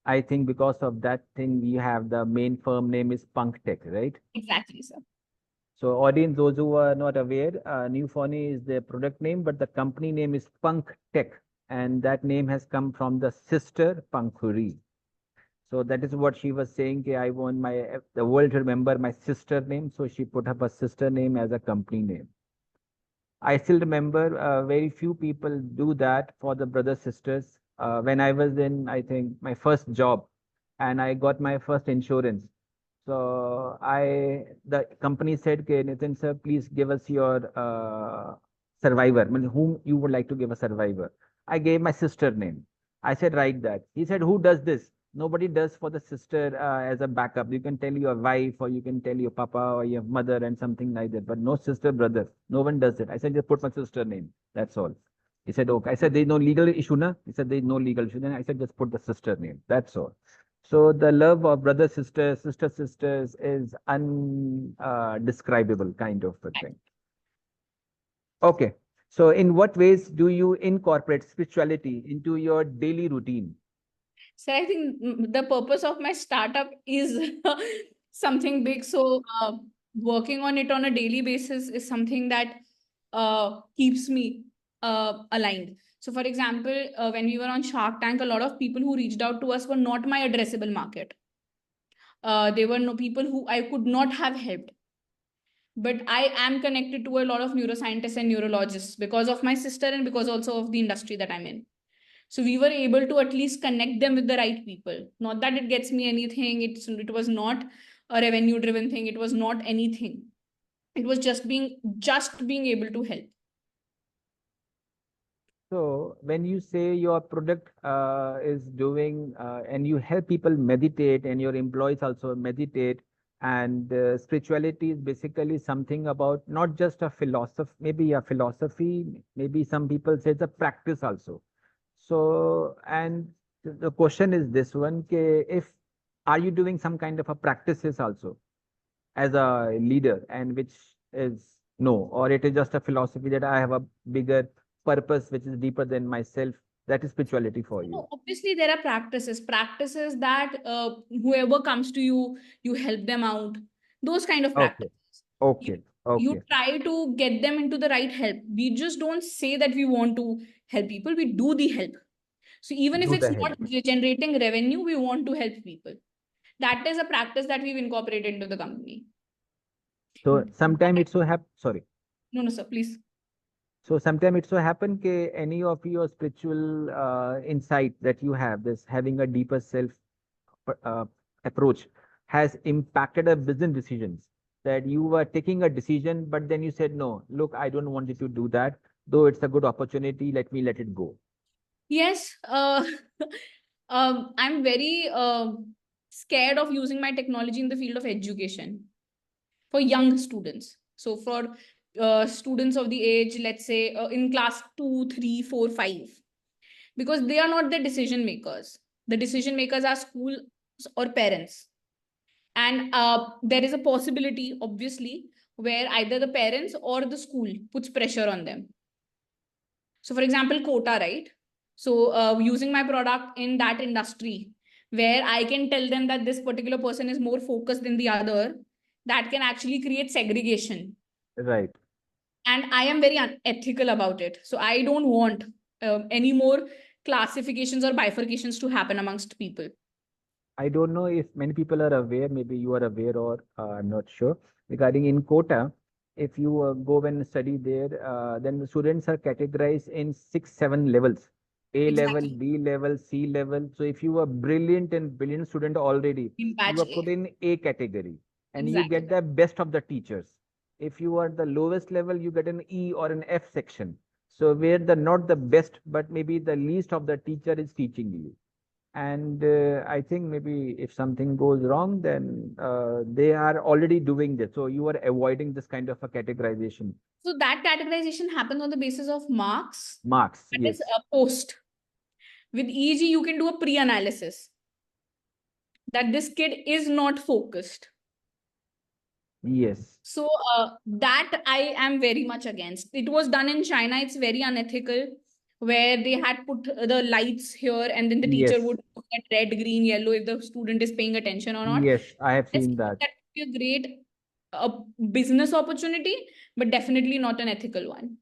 I think because of that thing, we have the main firm name is Punk Tech, right? Exactly, sir. So, audience, those who are not aware, Neuphony is the product name, but the company name is Punk Tech, and that name has come from the sister Pankhuri. So that is what she was saying. I want the world to remember my sister name, so she put up a sister name as a company name. I still remember very few people do that for the brothers sisters. When I was in, I think, my first job, and I got my first insurance. So the company said, "Okay, Nitin sir, please give us your survivor. I mean, whom you would like to give a survivor." I gave my sister name. I said, write that. He said, "Who does this?" Nobody does for the sister as a backup. You can tell your wife or you can tell your papa or your mother and something like that, but no sister, brother. No one does it. I said, just put my sister name. That's all. He said, okay. I said, there's no legal issue, na? He said, there's no legal issue. Then I said, just put the sister name. That's all. So the love of brother, sister, sisters is undescribable kind of a thing. Okay. So in what ways do you incorporate spirituality into your daily routine? So I think the purpose of my startup is something big. So working on it on a daily basis is something that keeps me aligned. So for example, when we were on Shark Tank, a lot of people who reached out to us were not my addressable market. They were no people who I could not have helped. But I am connected to a lot of neuroscientists and neurologists because of my sister and because also of the industry that I'm in. So we were able to at least connect them with the right people. Not that it gets me anything. It was not a revenue driven thing. It was not anything. It was just being able to help. So when you say your product is doing and you help people meditate and your employees also meditate, and spirituality is basically something about not just a philosophy, maybe some people say it's a practice also. So, and the question is this one, if are you doing some kind of a practices also as a leader, and which is no, or it is just a philosophy that I have a bigger purpose which is deeper than myself, that is spirituality for you? No, obviously there are practices that whoever comes to you, you help them out. Those kind of practices. Okay. You try to get them into the right help. We just don't say that we want to help people. We do the help. So even if Do it's the not help. generating revenue, we want to help people. That is a practice that we've incorporated into the company. So sometime it so sorry. No, sir, please. So sometime it so happen any of your spiritual insight that you have, this having a deeper self approach, has impacted a business decisions, that you were taking a decision, but then you said, no, look, I don't want you to do that, though it's a good opportunity, let it go. Yes, I'm very scared of using my technology in the field of education for young students. So for students of the age, let's say in class 2, 3, 4, 5, because they are not the decision makers. The decision makers are schools or parents. And there is a possibility, obviously, where either the parents or the school puts pressure on them. So for example, quota, right? So using my product in that industry where I can tell them that this particular person is more focused than the other, that can actually create segregation. Right. And I am very unethical about it. So I don't want any more classifications or bifurcations to happen amongst people. I don't know if many people are aware, maybe you are aware, or I'm not sure, regarding in quota. If you go and study there, then the students are categorized in 6, 7 levels. A level, Exactly. B level, C level. So if you are brilliant student already, In batch you are A. put in A category and you Exactly. get the best of the teachers. If you are the lowest level, you get an E or an F section. So where the not the best, but maybe the least of the teacher is teaching you. And I think maybe if something goes wrong, then they are already doing this. So you are avoiding this kind of a categorization. So that categorization happens on the basis of marks. Marks, That yes. is a post. With EEG, you can do a pre-analysis that this kid is not focused. Yes. So that I am very much against. It was done in China. It's very unethical, where they had put the lights here and then the teacher Yes. would look at red, green, yellow if the student is paying attention or not. Yes, I have I seen think that. that would be a great business opportunity, but definitely not an ethical one.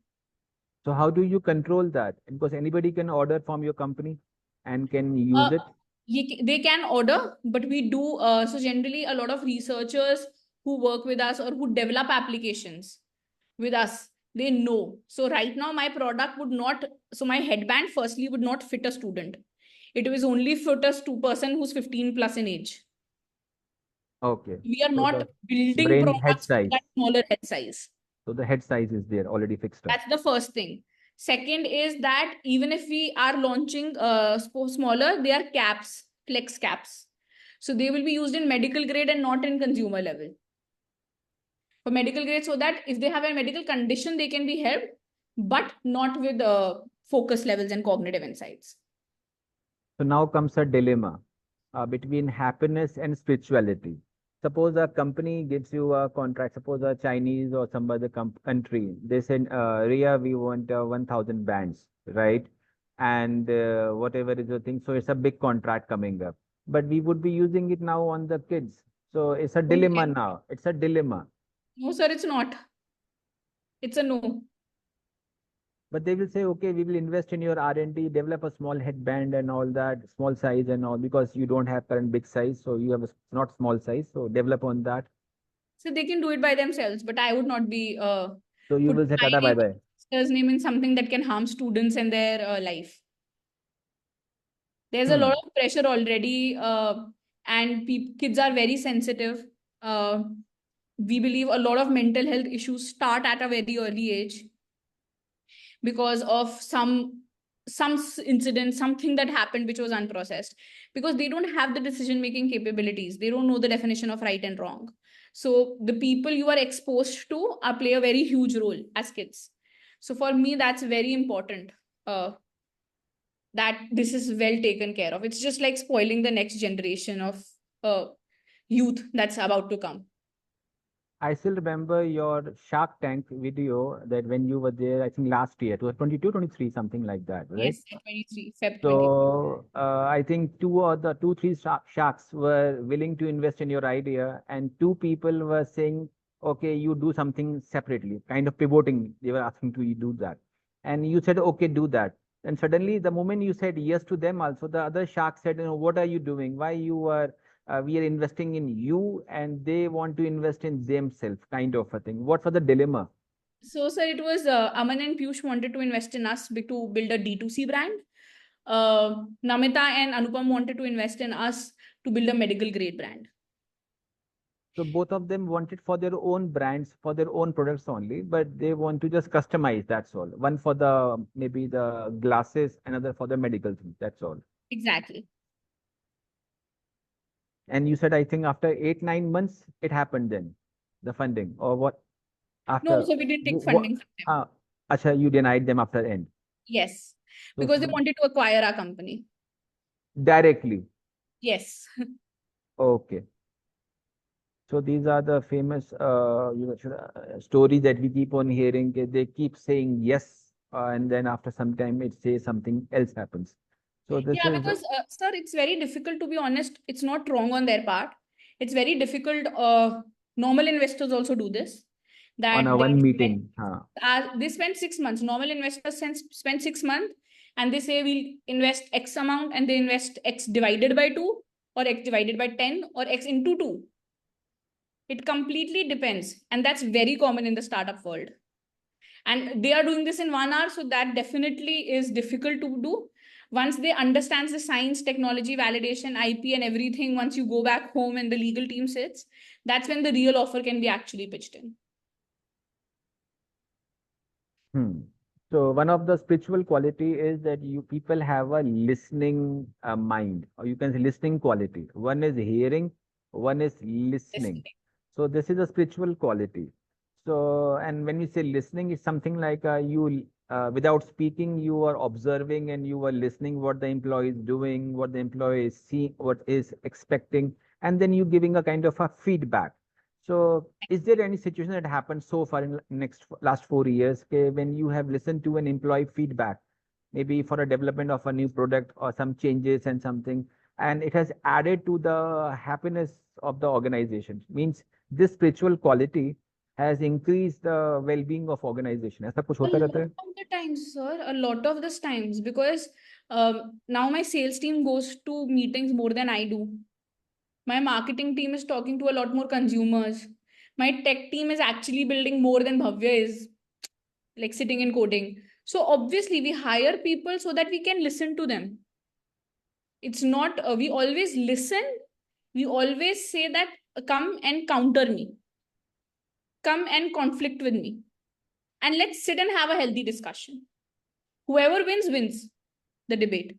So how do you control that? Because anybody can order from your company and can use it. They can order, but we do. So generally, a lot of researchers who work with us or who develop applications with us, they know. So right now, my product would not. So my headband, firstly, would not fit a student. It was only fit a person who's 15 plus in age. Okay. We are So not the building brain head products for size. that smaller head size. So the head size is there already fixed up. That's the first thing. Second is that even if we are launching smaller, they are caps. flex caps. So they will be used in medical grade and not in consumer level. For medical grade, so that if they have a medical condition, they can be helped, but not with focus levels and cognitive insights. So now comes a dilemma between happiness and spirituality. Suppose a company gives you a contract, suppose a Chinese or some other country, they said, RIA, we want 1,000 bands, right? And whatever is the thing, so it's a big contract coming up. But we would be using it now on the kids. So it's a dilemma now. It's a dilemma. No, sir, it's not. It's a no. But they will say, okay, we will invest in your R&D, develop a small headband and all that, small size and all, because you don't have current big size. So you have a not small size. So develop on that. So they can do it by themselves, but I would not be So you will say tata bye bye. His name in something that can harm students and their life. There's a lot of pressure already, and kids are very sensitive. We believe a lot of mental health issues start at a very early age because of some incident, something that happened which was unprocessed, because they don't have the decision making capabilities. They don't know the definition of right and wrong. So the people you are exposed to play a very huge role as kids. So for me, that's very important, that this is well taken care of. It's just like spoiling the next generation of youth that's about to come. I still remember your Shark Tank video that when you were there, I think last year, it was 22, 23, something like that, right? Yes, 23, Feb 23. So I think two, three sharks were willing to invest in your idea, and two people were saying, okay, you do something separately, kind of pivoting. They were asking to you do that. And you said, okay, do that. And suddenly the moment you said yes to them also, the other shark said, you know, what are you doing? Why you are, we are investing in you and they want to invest in themselves, kind of a thing. What was the dilemma? So, sir, it was Aman and Piyush wanted to invest in us to build a D2C brand. Namita and Anupam wanted to invest in us to build a medical grade brand. So both of them wanted for their own brands, for their own products only, but they want to just customize, that's all. One for the, maybe the glasses, another for the medical thing, that's all. Exactly. And you said, I think after 8-9 months, it happened then, the funding, or what? After, No, so we didn't take funding from them. Acha, you denied them after end? Yes, because they wanted to acquire our company. Directly? Yes. Okay. So these are the famous stories that we keep on hearing. They keep saying yes, and then after some time it says something else happens. So this is because sir, it's very difficult, to be honest. It's not wrong on their part. It's very difficult. Normal investors also do this. That on a one meeting. They spend 6 months. Normal investors spend 6 months, and they say we'll invest X amount, and they invest X divided by 2, or X divided by 10, or X into 2. It completely depends. And that's very common in the startup world. And they are doing this in 1 hour. So that definitely is difficult to do. Once they understand the science, technology, validation, IP and everything, once you go back home and the legal team sits, that's when the real offer can be actually pitched in. So one of the spiritual quality is that you people have a listening mind, or you can say listening quality. One is hearing, one is listening. So this is a spiritual quality. So, and when we say listening, it's something like you, without speaking, you are observing and you are listening what the employee is doing, what the employee is seeing, what is expecting, and then you giving a kind of a feedback. So is there any situation that happened so far in last 4 years, when you have listened to an employee feedback, maybe for a development of a new product or some changes and something, and it has added to the happiness of the organization? Means this spiritual quality has increased the well-being of organization. ऐसा कुछ होता रहता है? A lot of the times, sir, a lot of the times, because now my sales team goes to meetings more than I do. My marketing team is talking to a lot more consumers. My tech team is actually building more than Bhavya is, like sitting and coding. So obviously we hire people so that we can listen to them. It's not, we always listen. We always say that come and counter me. Come and conflict with me. And let's sit and have a healthy discussion. Whoever wins, wins the debate.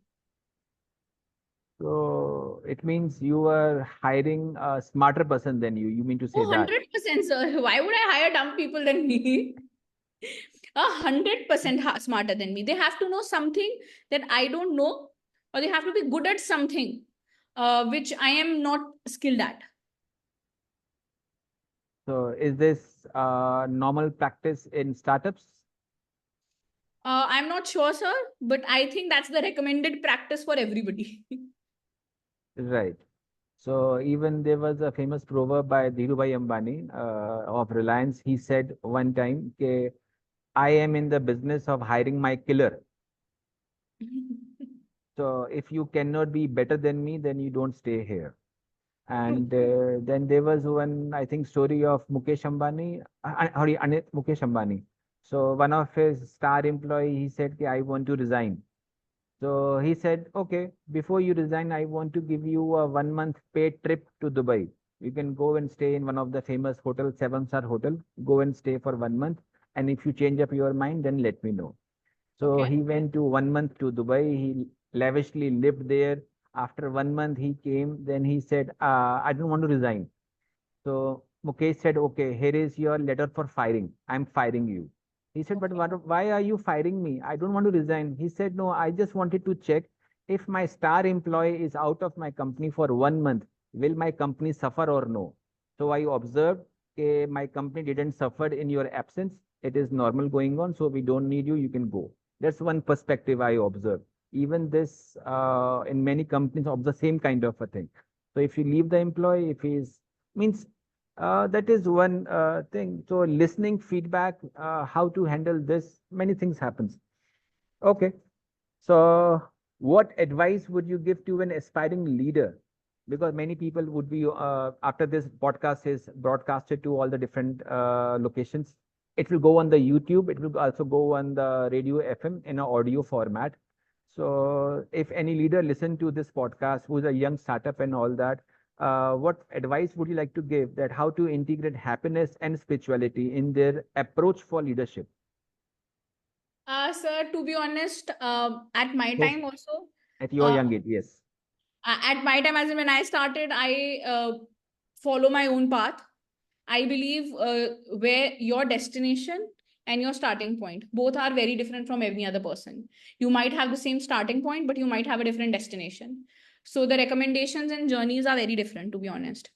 So it means you are hiring a smarter person than you. You mean to say Oh, that? 100%, sir. Why would I hire dumb people than me? 100% smarter than me. They have to know something that I don't know, or they have to be good at something which I am not skilled at. So is this normal practice in startups? I'm not sure, sir, but I think that's the recommended practice for everybody. Right. So even there was a famous proverb by Dhirubhai Ambani of Reliance. He said one time, "Ke I am in the business of hiring my killer. So if you cannot be better than me, then you don't stay here." True. And then there was one, I think, story of Mukesh Ambani, Mukesh Ambani. So one of his star employee, he said, "Ki, I want to resign." So he said, "Okay, before you resign, I want to give you a 1 month paid trip to Dubai. You can go and stay in one of the famous hotels, 7-star hotel. Go and stay for 1 month. And if you change up your mind, then let me know." So Okay. he went to 1 month to Dubai. He lavishly lived there. After 1 month, he came. Then he said, "I don't want to resign." So Mukesh said, "Okay, here is your letter for firing. I'm firing you." He said, "But why are you firing me? I don't want to resign." He said, "No, I just wanted to check if my star employee is out of my company for 1 month, will my company suffer or no?" So I observed my company didn't suffer in your absence. It is normal going on. So we don't need you. You can go. That's one perspective I observed. Even this in many companies of the same kind of a thing. So if you leave the employee, if he's means that is one thing. So listening feedback, how to handle this, many things happens. Okay. So what advice would you give to an aspiring leader? Because many people would be, after this podcast is broadcasted to all the different locations, it will go on the YouTube. It will also go on the radio FM in an audio format. So if any leader listen to this podcast, who's a young startup and all that, what advice would you like to give that how to integrate happiness and spirituality in their approach for leadership? Sir, to be honest, at my So time also, at your uh, young age, yes. at my time, as in when I started, I follow my own path. I believe where your destination and your starting point both are very different from any other person. You might have the same starting point, but you might have a different destination. So the recommendations and journeys are very different, to be honest.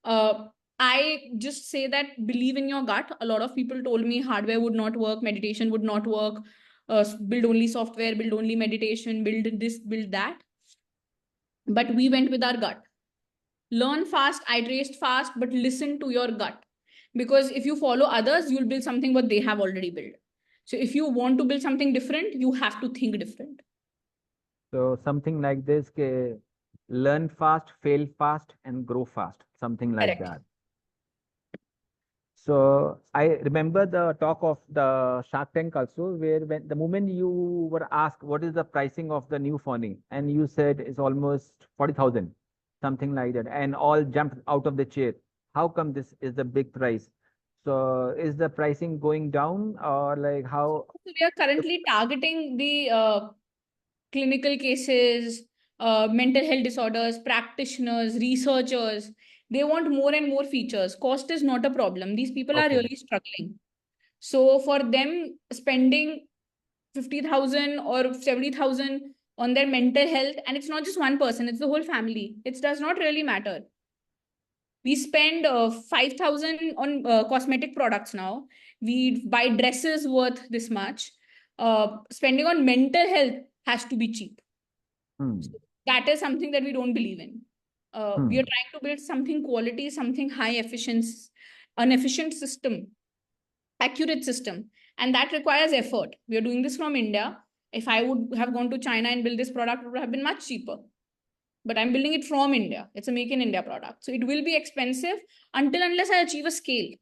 Uh, I just say that believe in your gut. A lot of people told me hardware would not work, meditation would not work, build only software, build only meditation, build this, build that. But we went with our gut. Learn fast, iterate fast, but listen to your gut. Because if you follow others, you'll build something what they have already built. So if you want to build something different, you have to think different. So something like this, learn fast, fail fast, and grow fast, something like Correct. that. So I remember the talk of the Shark Tank also, where when the moment you were asked what is the pricing of the Neuphony, and you said it's almost 40,000, something like that, and all jumped out of the chair. How come this is the big price? So is the pricing going down or like how? So we are currently targeting the clinical cases, mental health disorders, practitioners, researchers. They want more and more features. Cost is not a problem. These people are Okay. really struggling. So for them, spending 50,000 or 70,000 on their mental health, and it's not just one person, it's the whole family. It does not really matter. We spend 5,000 on cosmetic products now. We buy dresses worth this much. Spending on mental health has to be cheap. Hmm. That is something that we don't believe in. We are Hmm. trying to build something quality, something high efficiency, an efficient system, accurate system, and that requires effort. We are doing this from India. If I would have gone to China and build this product, it would have been much cheaper. But I'm building it from India. It's a make in India product. So it will be expensive unless I achieve a scale.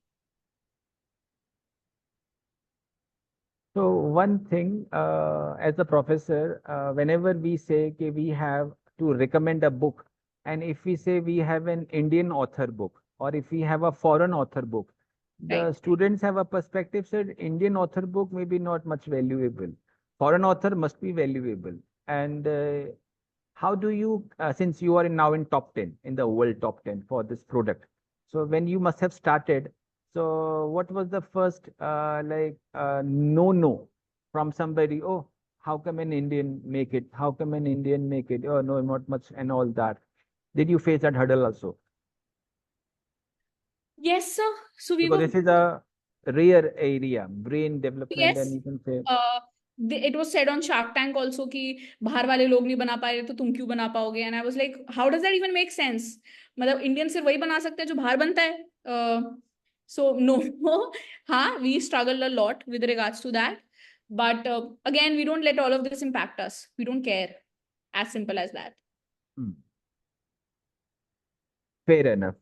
So one thing, as a professor, whenever we say okay, we have to recommend a book, and if we say we have an Indian author book, or if we have a foreign author book, the Right. students have a perspective said Indian author book may be not much valuable. Foreign author must be valuable. And how do you, since you are now in top 10, in the world top 10 for this product. So when you must have started, so what was the first no from somebody? Oh, how come an Indian make it? How come an Indian make it? Oh, no, not much and all that. Did you face that hurdle also? Yes, sir. So we Because were, this is a rare area, brain development, and yes. you can say, It was said on Shark Tank also कि बाहर वाले लोग नहीं बना पा रहे तो तुम क्यों बना पाओगे? And I was like, how does that even make sense? मतलब इंडियन सिर्फ वही बना सकते हैं जो बाहर बनता है. So no, हाँ, we struggled a lot with regards to that. But again, we don't let all of this impact us. We don't care. As simple as that. fair enough.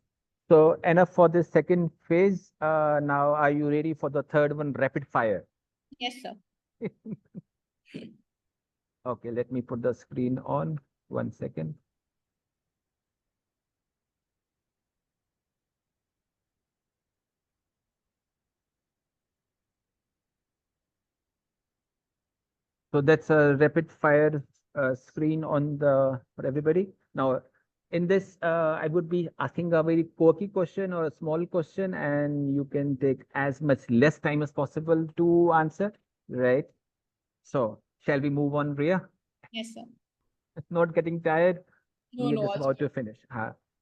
So enough for the second phase. Now, are you ready for the third one, rapid fire? Yes, sir. Okay, let me put the screen on. 1 second. So that's a rapid fire screen on the for everybody. Now, in this, I would be asking a very quirky question or a small question, and you can take as much less time as possible to answer, right? So, shall we move on, Ria? Yes, sir. Not getting tired. No, We are no, just also. about to finish.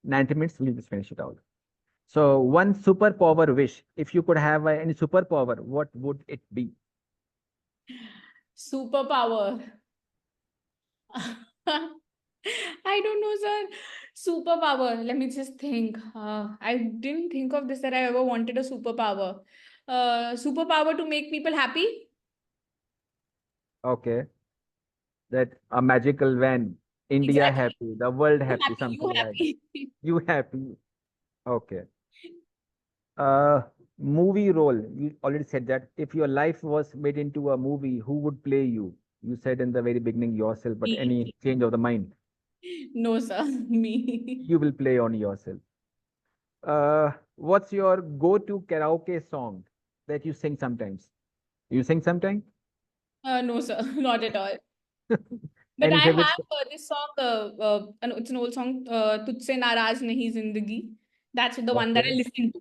90 minutes, we'll just finish it out. So, one superpower wish. If you could have any superpower, what would it be? Superpower. I don't know, sir. Superpower. Let me just think. I didn't think of this that I ever wanted a superpower. Superpower to make people happy. Okay. That a magical van, India Exactly. happy, the world happy, Happy, something you like happy. you happy. Okay. Movie role. You already said that if your life was made into a movie, who would play you? You said in the very beginning yourself, but any Me. change of the mind, No, sir. Me. you will play on yourself. What's your go-to karaoke song that you sing sometimes? You sing sometimes? No, sir. Not at all. But Any I favorite? have this song. It's an old song. Tujhse Naraz Nahi Zindagi. That's the one that I Okay. listen to.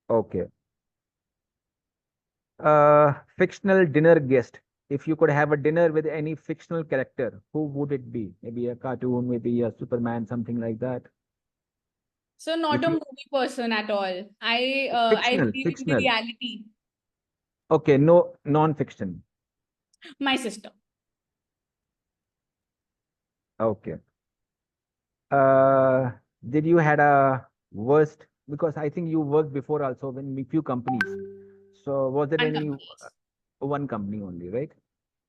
Okay. Fictional dinner guest. If you could have a dinner with any fictional character, who would it be? Maybe a cartoon, maybe a Superman, something like that. So not If a you movie person at all. I fictional, believe in the fictional. reality. Okay, no non-fiction. My sister. Okay. Uh, did you had a worst? Because I think you worked before also in few companies. So was there And any companies. one company only, right?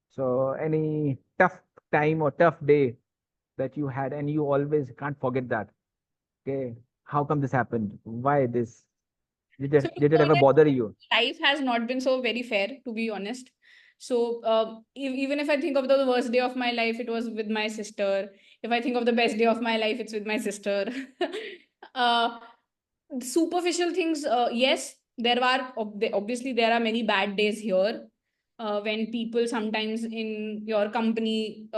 So any tough time or tough day that you had and you always can't forget that. Okay, how come this happened? Why this? Did So it, to did be it ever honest, bother you? life has not been so very fair, to be honest. So even if I think of the worst day of my life, it was with my sister. If I think of the best day of my life, it's with my sister. uh, Superficial things, yes, there are obviously there are many bad days here when people sometimes in your company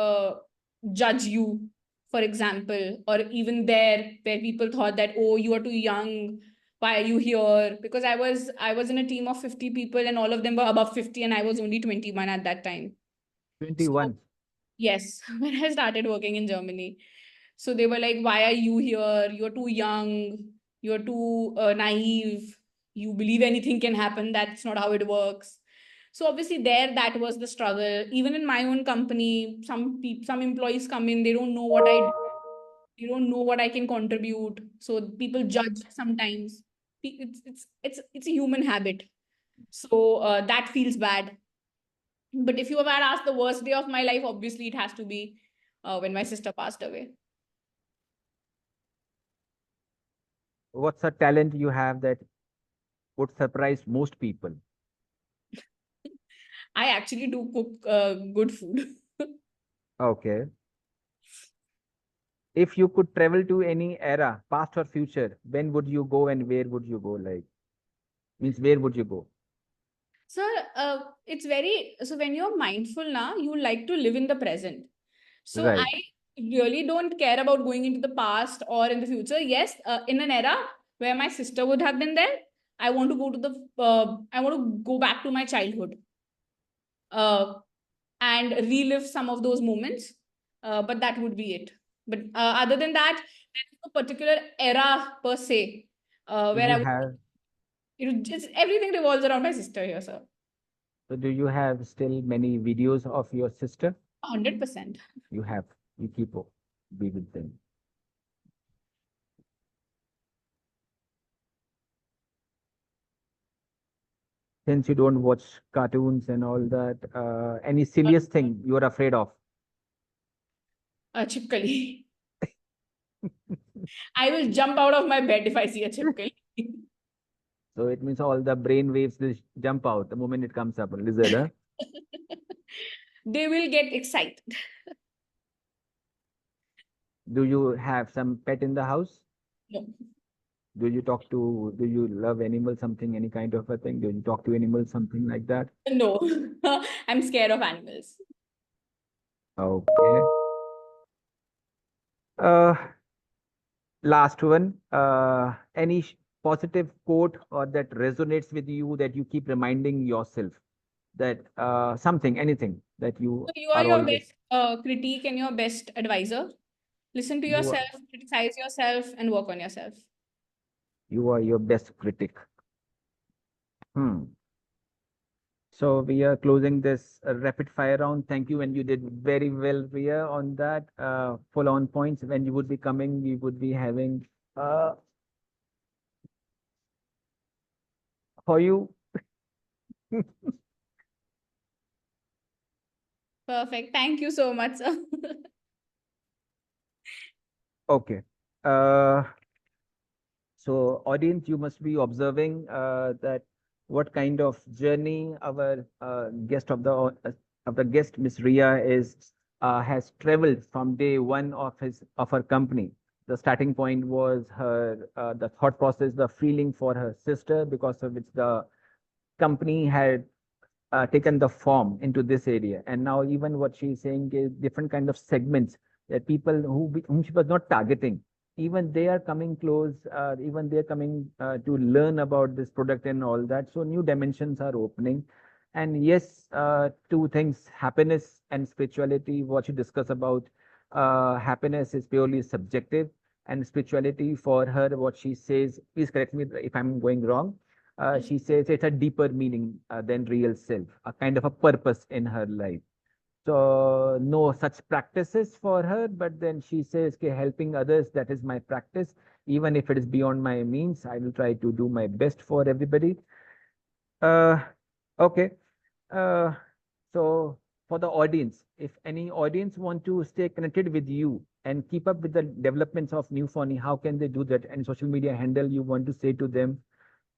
judge you, for example, or even there where people thought that, oh, you are too young, why are you here? Because I was in a team of 50 people and all of them were above 50 and I was only 21 at that time. So 21. yes, when I started working in Germany. So they were like, why are you here? You're too young. You're too naive. You believe anything can happen. That's not how it works. So obviously there, that was the struggle. Even in my own company, some employees come in, they don't know what I do. They don't know what I can contribute. So people judge sometimes. It's a human habit. So that feels bad. But if you were asked the worst day of my life, obviously it has to be when my sister passed away. What's a talent you have that would surprise most people? I actually do cook good food. Okay. If you could travel to any era, past or future, when would you go and where would you go? Like, means where would you go? So it's very, so when you're mindful now, you like to live in the present. So I Right. really don't care about going into the past or in the future. Yes, in an era where my sister would have been there, I want to go to I want to go back to my childhood and relive some of those moments. But that would be it. But other than that, there's no particular era per se Do where you I would, have, just everything revolves around my sister here, sir. so do you have still many videos of your sister? 100%. You have, you keep be with them. Since you don't watch cartoons and all that, any silliest thing you're afraid of? Chipkali. I will jump out of my bed if I see a chipkali. So it means all the brain waves will jump out the moment it comes up. A lizard, huh? They will get excited. Do you have some pet in the house? No. Do you love animals, something, any kind of a thing? Do you talk to animals, something like that? No. I'm scared of animals. Okay. Last one. Any positive quote or that resonates with you that you keep reminding yourself that anything that you So you are are your always. best critique and your best advisor. Listen to You are, yourself, criticize yourself, and work on yourself. you are your best critic. So we are closing this rapid fire round. Thank you, and you did very well, Ria, on that. Full on points. When you would be coming, we would be having for you. Perfect. Thank you so much, sir. Okay. So audience, you must be observing that what kind of journey our guest of the guest, Miss Ria, has traveled from day one of her company. The starting point was her the thought process, the feeling for her sister, because of which the company had taken the form into this area. And now even what she's saying is different kind of segments that people whom she was not targeting, even they are coming close, even they're coming to learn about this product and all that. So new dimensions are opening. And yes, two things, happiness and spirituality, what you discuss about happiness is purely subjective, and spirituality for her, what she says, please correct me if I'm going wrong. She says it's a deeper meaning than real self, a kind of a purpose in her life. So no such practices for her, but then she says, okay, helping others, that is my practice. Even if it is beyond my means, I will try to do my best for everybody. Okay. So for the audience, if any audience want to stay connected with you and keep up with the developments of Neuphony, how can they do that? And social media handle you want to say to them?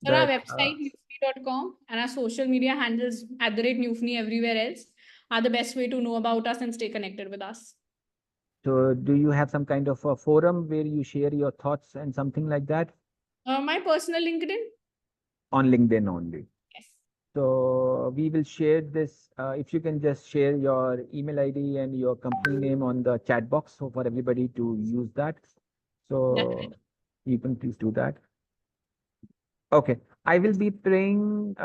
So our That website, neuphony.com, and our social media handles @Neuphony everywhere else are the best way to know about us and stay connected with us. so do you have some kind of a forum where you share your thoughts and something like that? My personal LinkedIn? On LinkedIn only. Yes. So we will share this. If you can just share your email ID and your company name on the chat box, so for everybody to use that. So Definitely. you can please do that. Okay, I will be praying.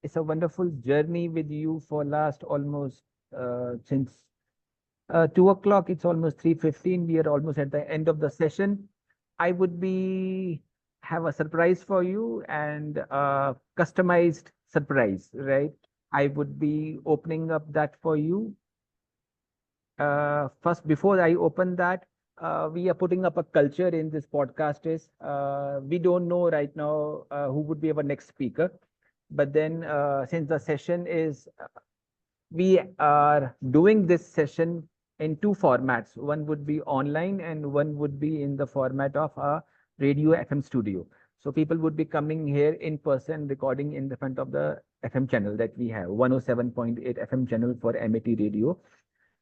It's a wonderful journey with you for last almost since 2 o'clock. It's almost 3:15. We are almost at the end of the session. I would have a surprise for you, and a customized surprise, right? I would be opening up that for you. First, before I open that, we are putting up a culture in this podcast is we don't know right now who would be our next speaker. But then since the session is, we are doing this session in two formats. One would be online and one would be in the format of a radio FM studio. So people would be coming here in person, recording in the front of the FM channel that we have, 107.8 FM channel for Amity radio.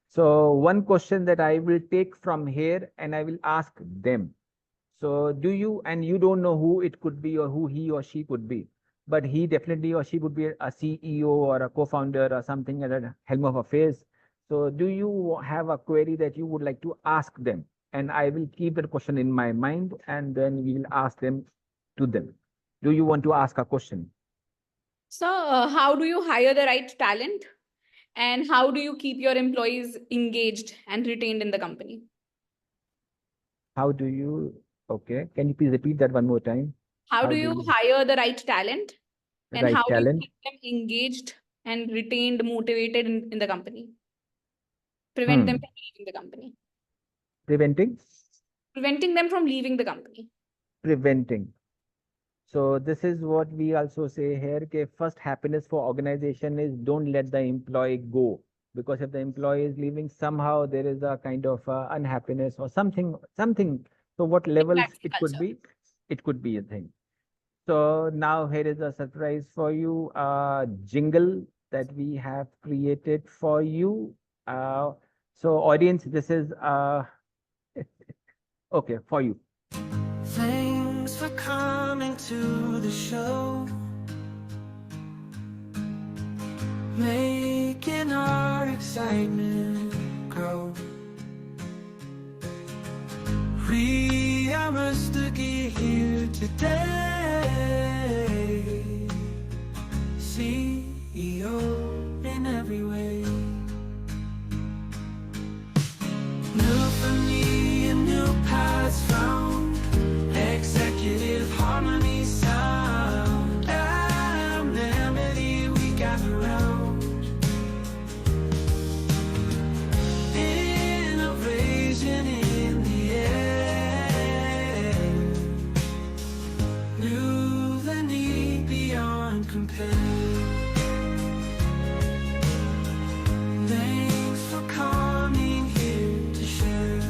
So one question that I will take from here and I will ask them. So do you, and you don't know who it could be or who he or she could be, but he definitely or she would be a CEO or a co-founder or something at a helm of affairs. So do you have a query that you would like to ask them? And I will keep that question in my mind and then we will ask them to them. Do you want to ask a question? So, how do you hire the right talent? And how do you keep your employees engaged and retained in the company? How do you, okay, can you please repeat that one more time? How do you hire the right talent? And Right how do you talent? keep them engaged and retained, motivated in the company? Prevent them from leaving the company. Preventing? Preventing them from leaving the company. Preventing. So this is what we also say here, okay, first happiness for organization is don't let the employee go. Because if the employee is leaving, somehow there is a kind of unhappiness or something. So what levels Impacts the it could culture. be? It could be a thing. So now here is a surprise for you, jingle that we have created for you. So audience, this is okay for you. Thanks for coming to the show, making our excitement grow. RIA RUSTAGI here today, CEO in every way. Neuphony and new paths found, executive harmony sound. Amity we gather round, innovation in the air, Neuphony beyond compare. Thanks for coming here to share.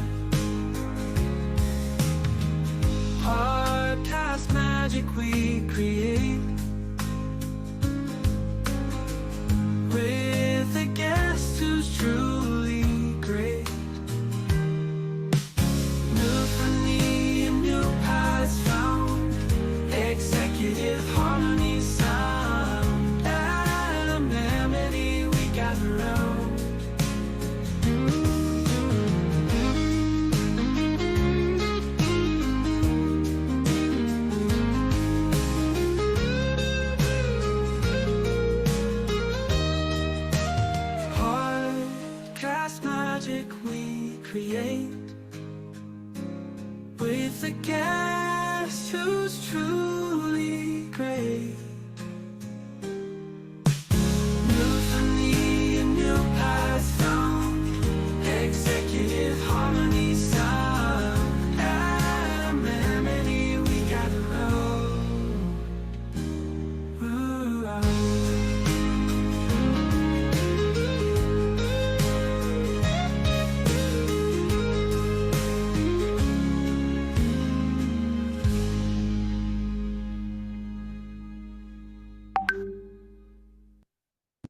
Podcast magic we create, with a guest who's truly great. Neuphony and new paths found, executive harmony sound. Amity we gather round. Podcast magic we create, with a guest who's truly great. Neuphony and new paths found, executive harmony sound. Amity we gather round. Ooh,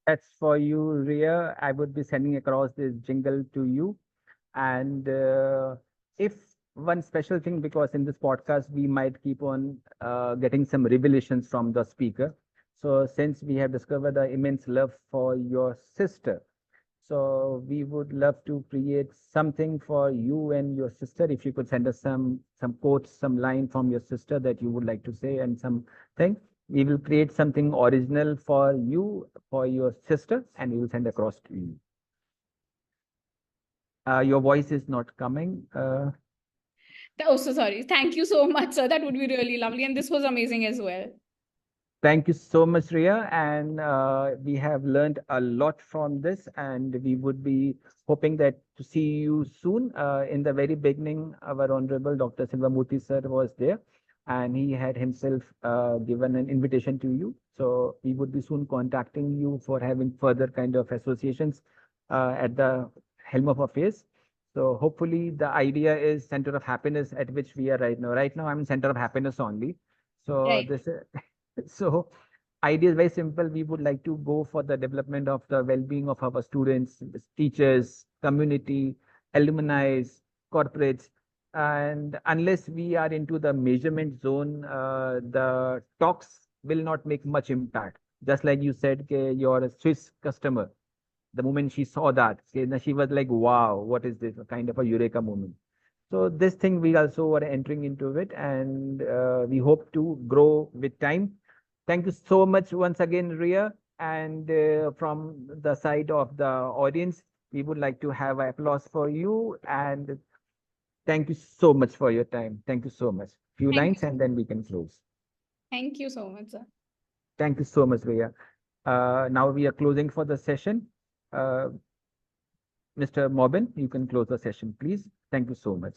That's for you, Ria. I would be sending across this jingle to you. And if one special thing, because in this podcast, we might keep on getting some revelations from the speaker. So since we have discovered the immense love for your sister, so we would love to create something for you and your sister. If you could send us some quotes, some line from your sister that you would like to say and something. We will create something original for you, for your sister, and we will send across to you. Your voice is not coming. Oh, so sorry. Thank you so much, sir. That would be really lovely. And this was amazing as well. Thank you so much, Ria. And we have learned a lot from this, and we would be hoping that to see you soon. In the very beginning, our Honorable Dr. Silvamurthy sir was there, and he had himself given an invitation to you. So we would be soon contacting you for having further kind of associations at the helm of affairs. So hopefully the idea is center of happiness at which we are right now. Right now, I'm in center of happiness only. So Right. this is so idea is very simple. We would like to go for the development of the well-being of our students, teachers, community, alumni, corporates. And unless we are into the measurement zone, the talks will not make much impact. Just like you said, your Swiss customer, the moment she saw that, she was like, wow, what is this? A kind of a eureka moment. So this thing we also are entering into it, and we hope to grow with time. Thank you so much once again, Ria. And from the side of the audience, we would like to have applause for you. And thank you so much for your time. Thank you so much. Few Thank lines you. and then we can close. Thank you so much, sir. Thank you so much, Ria. Now we are closing for the session. Mr. Mobin, you can close the session, please. Thank you so much.